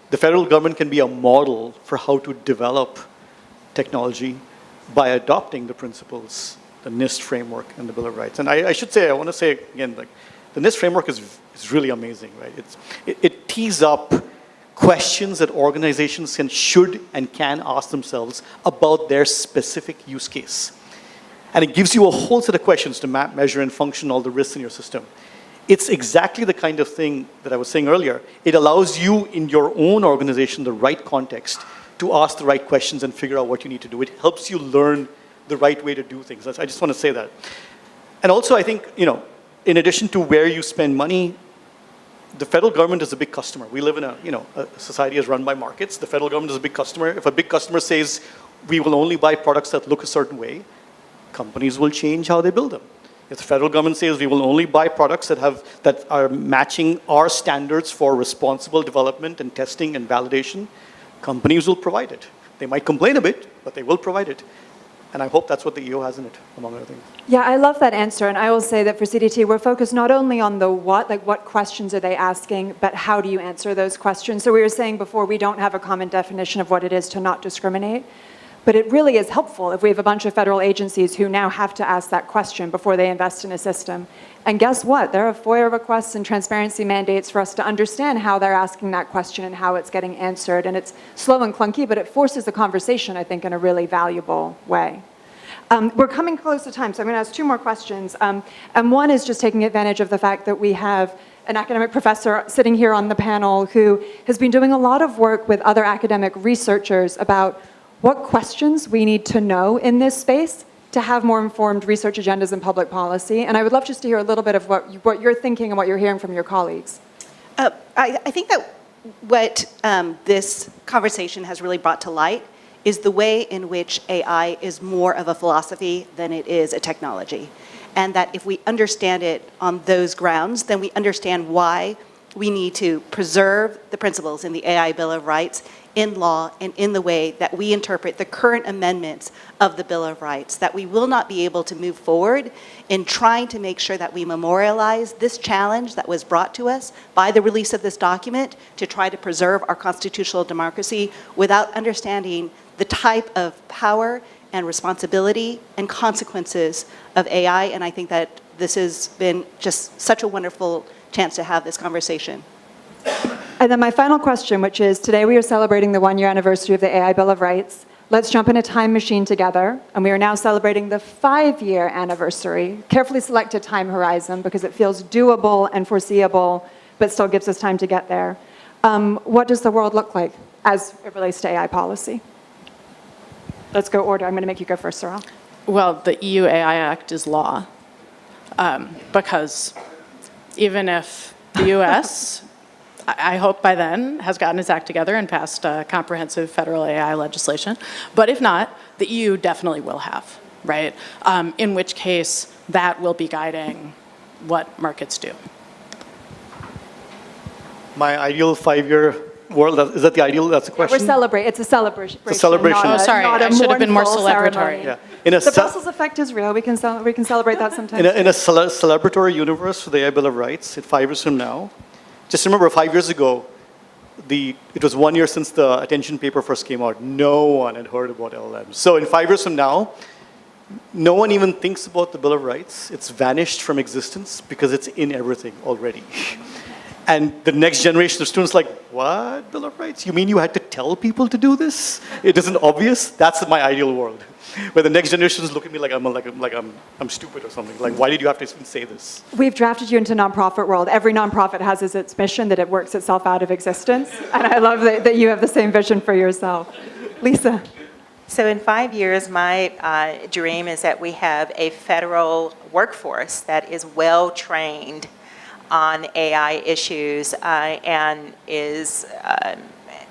the federal government can be a model for how to develop technology by adopting the principles, the NIST framework and the Bill of Rights. And I want to say again, like, the NIST framework is really amazing, right? It tees up questions that organizations should and can ask themselves about their specific use case. And it gives you a whole set of questions to map, measure, and function all the risks in your system. It's exactly the kind of thing that I was saying earlier. It allows you in your own organization, the right context, to ask the right questions and figure out what you need to do. It helps you learn the right way to do things. I just want to say that. And also, I think, in addition to where you spend money, the federal government is a big customer. We live in a society is run by markets. The federal government is a big customer. If a big customer says, we will only buy products that look a certain way, companies will change how they build them. If the federal government says we will only buy products that are matching our standards for responsible development and testing and validation, companies will provide it. They might complain a bit, but they will provide it. And I hope that's what the EO has in it, among other things. Yeah, I love that answer. And I will say that for CDT, we're focused not only on the what, like what questions are they asking, but how do you answer those questions? So we were saying before, we don't have a common definition of what it is to not discriminate. But it really is helpful if we have a bunch of federal agencies who now have to ask that question before they invest in a system. And guess what? There are FOIA requests and transparency mandates for us to understand how they're asking that question and how it's getting answered. And it's slow and clunky, but it forces the conversation, I think, in a really valuable way. We're coming close to time, so I'm going to ask two more questions. And one is just taking advantage of the fact that we have an academic professor sitting here on the panel who has been doing a lot of work with other academic researchers about what questions we need to know in this space to have more informed research agendas and public policy. And I would love just to hear a little bit of what you're thinking and what you're hearing from your colleagues. I think that what this conversation has really brought to light is the way in which AI is more of a philosophy than it is a technology. And that if we understand it on those grounds, then we understand why we need to preserve the principles in the AI Bill of Rights in law and in the way that we interpret the current amendments of the Bill of Rights, that we will not be able to move forward in trying to make sure that we memorialize this challenge that was brought to us by the release of this document to try to preserve our constitutional democracy without understanding the type of power and responsibility and consequences of AI. And I think that this has been just such a wonderful chance to have this conversation. And then my final question, which is, today we are celebrating the 1-year anniversary of the AI Bill of Rights. Let's jump in a time machine together, and we are now celebrating the 5-year anniversary. Carefully selected time horizon because it feels doable and foreseeable, but still gives us time to get there. What does the world look like as it relates to AI policy? Let's go order. I'm going to make you go first, Saral. Well, the EU AI Act is law, because even if the US, I hope by then, has gotten its act together and passed comprehensive federal AI legislation. But if not, the EU definitely will have, right? In which case, that will be guiding what markets do. My ideal 5-year world, is that the ideal? That's the question? We're celebrating. It's a celebration. It's a celebration. Not Oh, sorry. not a I should have been more mournful celebratory. ceremony. Yeah. The Brussels effect is real. We can celebrate that sometimes. In a celebratory universe for the AI Bill of Rights, 5 years from now, just remember 5 years ago, it was 1 year since the attention paper first came out. No one had heard about LLMs. So in 5 years from now, no one even thinks about the Bill of Rights. It's vanished from existence because it's in everything already. And the next generation of students like, what, Bill of Rights? You mean you had to tell people to do this? It isn't obvious? That's my ideal world. Where the next generations look at me like I'm stupid or something. Like, why did you have to even say this? We've drafted you into nonprofit world. Every nonprofit has as its mission that it works itself out of existence. And I love that you have the same vision for yourself. Lisa. So in 5 years, my dream is that we have a federal workforce that is well trained on AI issues and is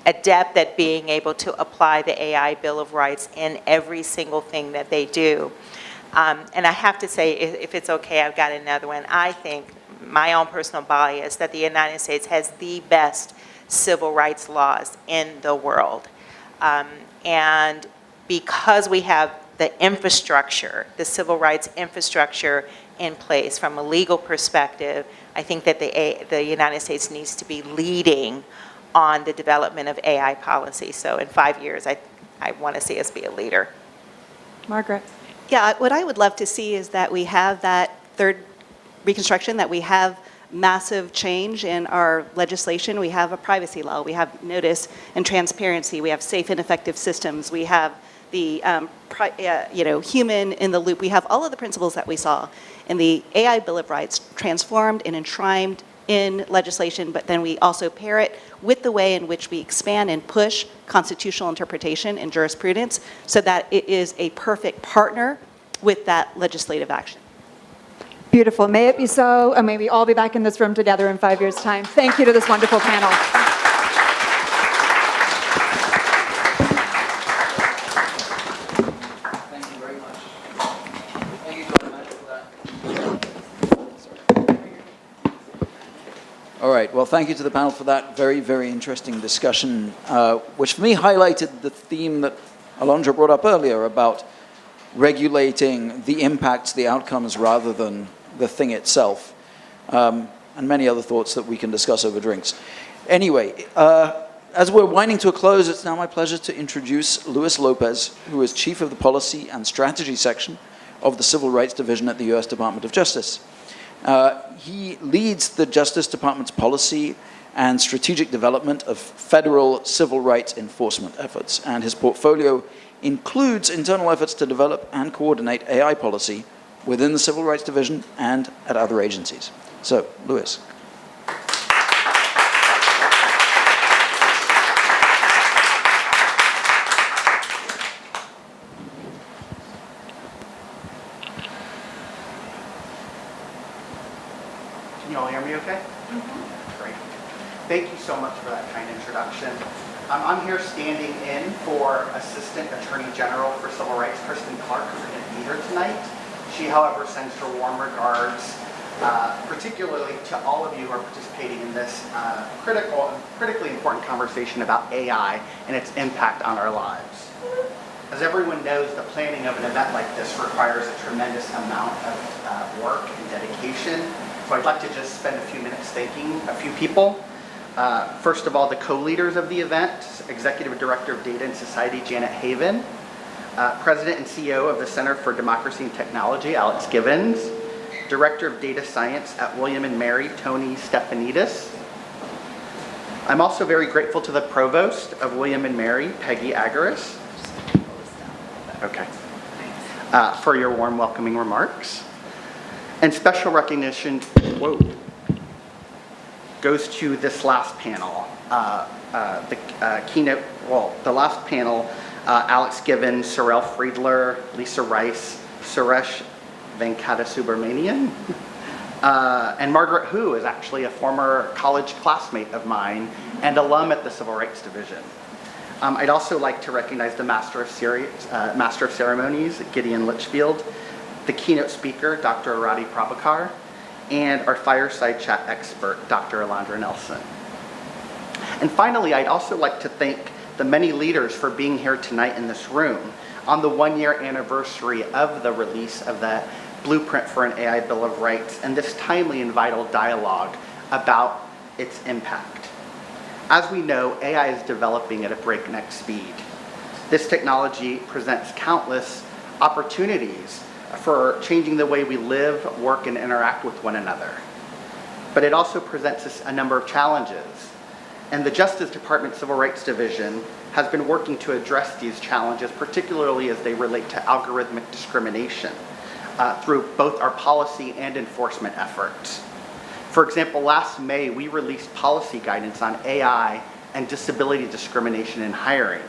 adept at being able to apply the AI Bill of Rights in every single thing that they do. And I have to say, if it's okay, I've got another one. I think my own personal bias that the United States has the best civil rights laws in the world. And because we have the infrastructure, the civil rights infrastructure in place from a legal perspective, I think that the United States needs to be leading on the development of AI policy. So in 5 years, I want to see us be a leader. Margaret. Yeah, what I would love to see is that we have that third reconstruction, that we have massive change in our legislation. We have a privacy law, we have notice and transparency, we have safe and effective systems, we have the human in the loop. We have all of the principles that we saw in the AI Bill of Rights transformed and enshrined in legislation, but then we also pair it with the way in which we expand and push constitutional interpretation and jurisprudence so that it is a perfect partner with that legislative action. Beautiful. May it be so, and may we all be back in this room together in 5 years' time. Thank you to this wonderful panel. Thank you very much. Thank you, Dr. Magic, for that. All right. Well, thank you to the panel for that very, very interesting discussion, which for me highlighted the theme that Alondra brought up earlier about regulating the impacts, the outcomes, rather than the thing itself, and many other thoughts that we can discuss over drinks. Anyway, as we're winding to a close, it's now my pleasure to introduce Luis Lopez, who is Chief of the Policy and Strategy Section of the Civil Rights Division at the U.S. Department of Justice. He leads the Justice Department's policy and strategic development of federal civil rights enforcement efforts, and his portfolio includes internal efforts to develop and coordinate AI policy within the Civil Rights Division and at other agencies. So, Luis. Can you all hear me okay? Great. Thank you so much for that kind introduction. I'm here standing in for Assistant Attorney General for Civil Rights, Kristen Clark, who couldn't be here tonight. She, however, sends her warm regards, particularly to all of you who are participating in this critically important conversation about AI and its impact on our lives. As everyone knows, the planning of an event like this requires a tremendous amount of work and dedication. So I'd like to just spend a few minutes thanking a few people. First of all, the co-leaders of the event, Executive Director of Data and Society, Janet Haven, President and CEO of the Center for Democracy and Technology, Alex Givens, Director of Data Science at William & Mary, Tony Stefanidis. I'm also very grateful to the Provost of William & Mary, Peggy Agaris. Okay. For your warm welcoming remarks. And special recognition goes to this last panel, the last panel, Alex Givens, Sorrel Friedler, Lisa Rice, Suresh Venkatasubramanian, and Margaret Hu is actually a former college classmate of mine and alum at the Civil Rights Division. I'd also like to recognize the Master of Ceremonies, Gideon Litchfield, the keynote speaker, Dr. Arati Prabhakar, and our Fireside Chat expert, Dr. Alondra Nelson. And finally, I'd also like to thank the many leaders for being here tonight in this room on the 1-year anniversary of the release of the Blueprint for an AI Bill of Rights and this timely and vital dialogue about its impact. As we know, AI is developing at a breakneck speed. This technology presents countless opportunities for changing the way we live, work, and interact with one another. But it also presents us a number of challenges. And the Justice Department Civil Rights Division has been working to address these challenges, particularly as they relate to algorithmic discrimination through both our policy and enforcement efforts. For example, last May, we released policy guidance on AI and disability discrimination in hiring.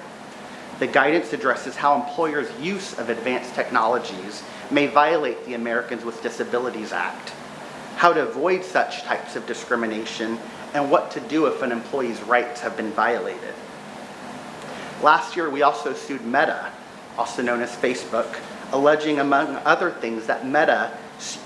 The guidance addresses how employers' use of advanced technologies may violate the Americans with Disabilities Act, how to avoid such types of discrimination, and what to do if an employee's rights have been violated. Last year, we also sued Meta, also known as Facebook, alleging, among other things, that Meta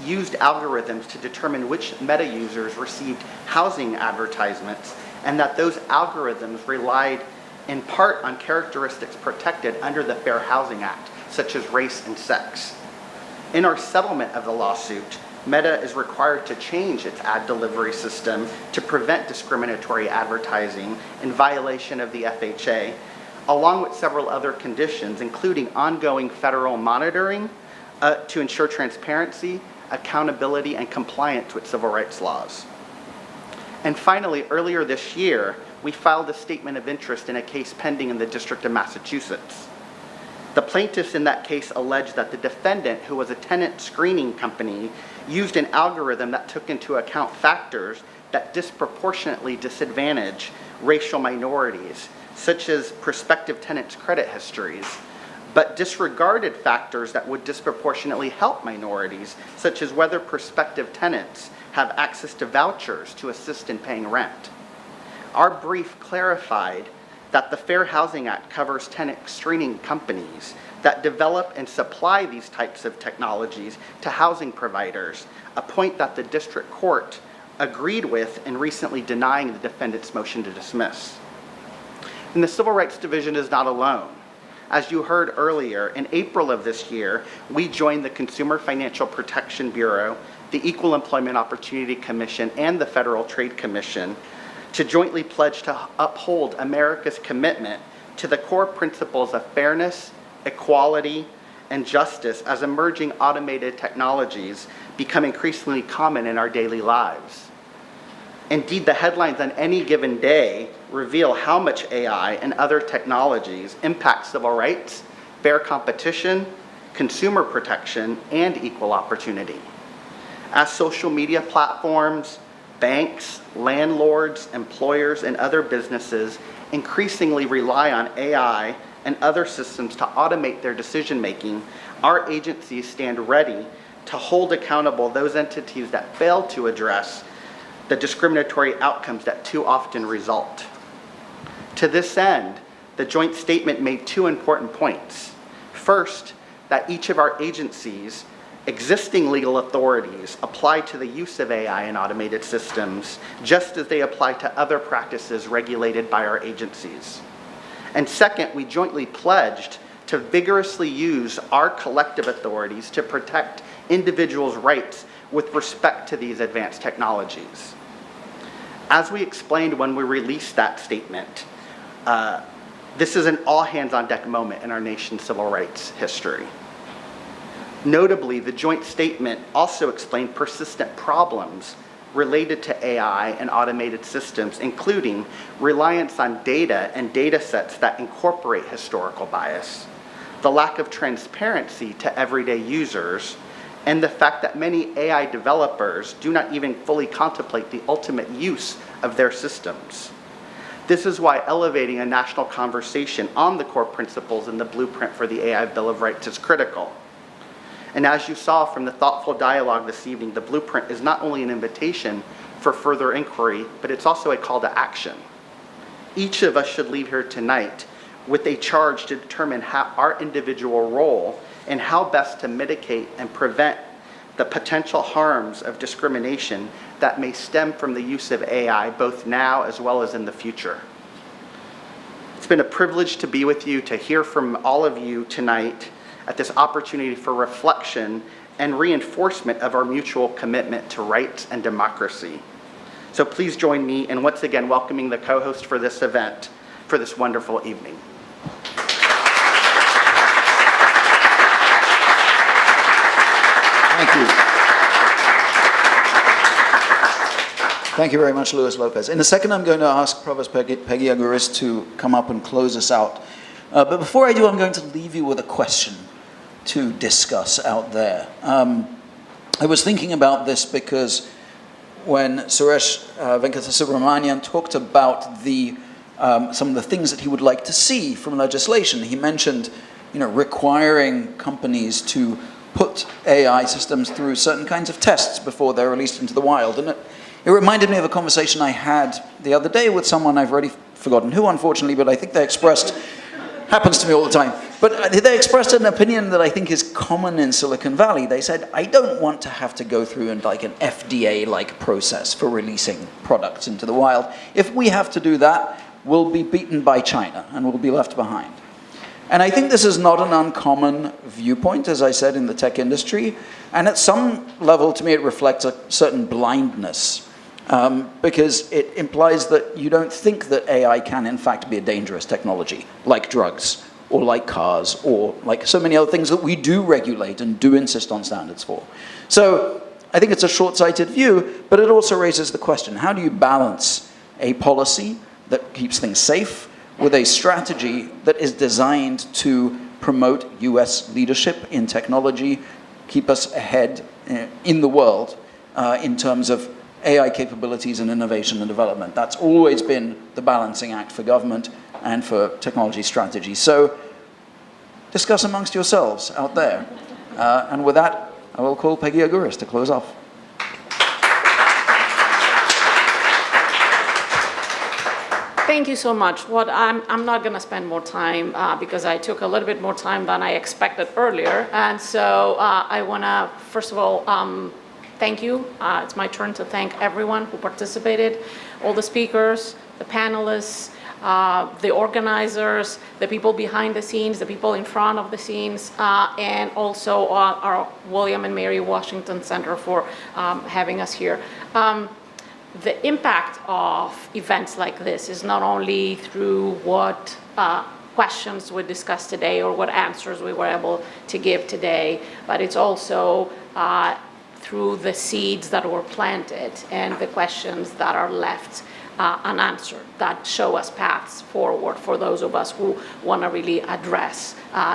used algorithms to determine which Meta users received housing advertisements, and that those algorithms relied in part on characteristics protected under the Fair Housing Act, such as race and sex. In our settlement of the lawsuit, Meta is required to change its ad delivery system to prevent discriminatory advertising in violation of the FHA, along with several other conditions, including ongoing federal monitoring to ensure transparency, accountability, and compliance with civil rights laws. And finally, earlier this year, we filed a statement of interest in a case pending in the District of Massachusetts. The plaintiffs in that case alleged that the defendant, who was a tenant screening company, used an algorithm that took into account factors that disproportionately disadvantage racial minorities, such as prospective tenants' credit histories, but disregarded factors that would disproportionately help minorities, such as whether prospective tenants have access to vouchers to assist in paying rent. Our brief clarified that the Fair Housing Act covers tenant screening companies that develop and supply these types of technologies to housing providers, a point that the district court agreed with in recently denying the defendant's motion to dismiss. And the Civil Rights Division is not alone. As you heard earlier, in April of this year, we joined the Consumer Financial Protection Bureau, the Equal Employment Opportunity Commission, and the Federal Trade Commission to jointly pledge to uphold America's commitment to the core principles of fairness, equality, and justice as emerging automated technologies become increasingly common in our daily lives. Indeed, the headlines on any given day reveal how much AI and other technologies impact civil rights, fair competition, consumer protection, and equal opportunity. As social media platforms, banks, landlords, employers, and other businesses increasingly rely on AI and other systems to automate their decision-making, our agencies stand ready to hold accountable those entities that fail to address the discriminatory outcomes that too often result. To this end, the joint statement made two important points. First, that each of our agencies' existing legal authorities apply to the use of AI and automated systems, just as they apply to other practices regulated by our agencies. And second, we jointly pledged to vigorously use our collective authorities to protect individuals' rights with respect to these advanced technologies. As we explained when we released that statement, this is an all-hands-on-deck moment in our nation's civil rights history. Notably, the joint statement also explained persistent problems related to AI and automated systems, including reliance on data and data sets that incorporate historical bias, the lack of transparency to everyday users, and the fact that many AI developers do not even fully contemplate the ultimate use of their systems. This is why elevating a national conversation on the core principles in the blueprint for the AI Bill of Rights is critical. And as you saw from the thoughtful dialogue this evening, the blueprint is not only an invitation for further inquiry, but it's also a call to action. Each of us should leave here tonight with a charge to determine how our individual role and how best to mitigate and prevent the potential harms of discrimination that may stem from the use of AI, both now as well as in the future. It's been a privilege to be with you, to hear from all of you tonight at this opportunity for reflection and reinforcement of our mutual commitment to rights and democracy. So please join me in once again welcoming the co-host for this event for this wonderful evening. Thank you. Thank you very much, Luis Lopez. In a second, I'm going to ask Provost Peggy Aguirre to come up and close us out. But before I do, I'm going to leave you with a question to discuss out there. I was thinking about this because when Suresh Venkatasubramanian talked about some of the things that he would like to see from legislation, he mentioned, requiring companies to put AI systems through certain kinds of tests before they're released into the wild. And it reminded me of a conversation I had the other day with someone, I've already forgotten who, unfortunately, but I think they expressed Happens to me all the time. But they expressed an opinion that I think is common in Silicon Valley. They said, I don't want to have to go through like an FDA-like process for releasing products into the wild. If we have to do that, we'll be beaten by China and we'll be left behind. And I think this is not an uncommon viewpoint, as I said, in the tech industry. And at some level, to me, it reflects a certain blindness. Because it implies that you don't think that AI can, in fact, be a dangerous technology, like drugs, or like cars, or like so many other things that we do regulate and do insist on standards for. So I think it's a short-sighted view, but it also raises the question, how do you balance a policy that keeps things safe with a strategy that is designed to promote US leadership in technology, keep us ahead in the world in terms of AI capabilities and innovation and development? That's always been the balancing act for government and for technology strategy. So discuss amongst yourselves out there. And with that, I will call Peggy Aguris to close off. Thank you so much. I'm not going to spend more time because I took a little bit more time than I expected earlier. And so I want to, first of all, thank you. It's my turn to thank everyone who participated, all the speakers, the panelists, the organizers, the people behind the scenes, the people in front of the scenes, and also our William and Mary Washington Center for having us here. The impact of events like this is not only through what questions we discussed today or what answers we were able to give today, but it's also through the seeds that were planted and the questions that are left unanswered, that show us paths forward for those of us who want to really address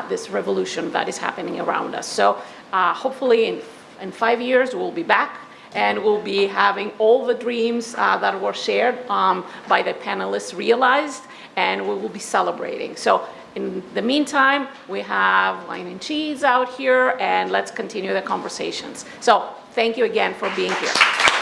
this revolution that is happening around us. So hopefully in 5 years we'll be back and we'll be having all the dreams that were shared by the panelists realized, and we will be celebrating. So in the meantime, we have wine and cheese out here, and let's continue the conversations. So thank you again for being here.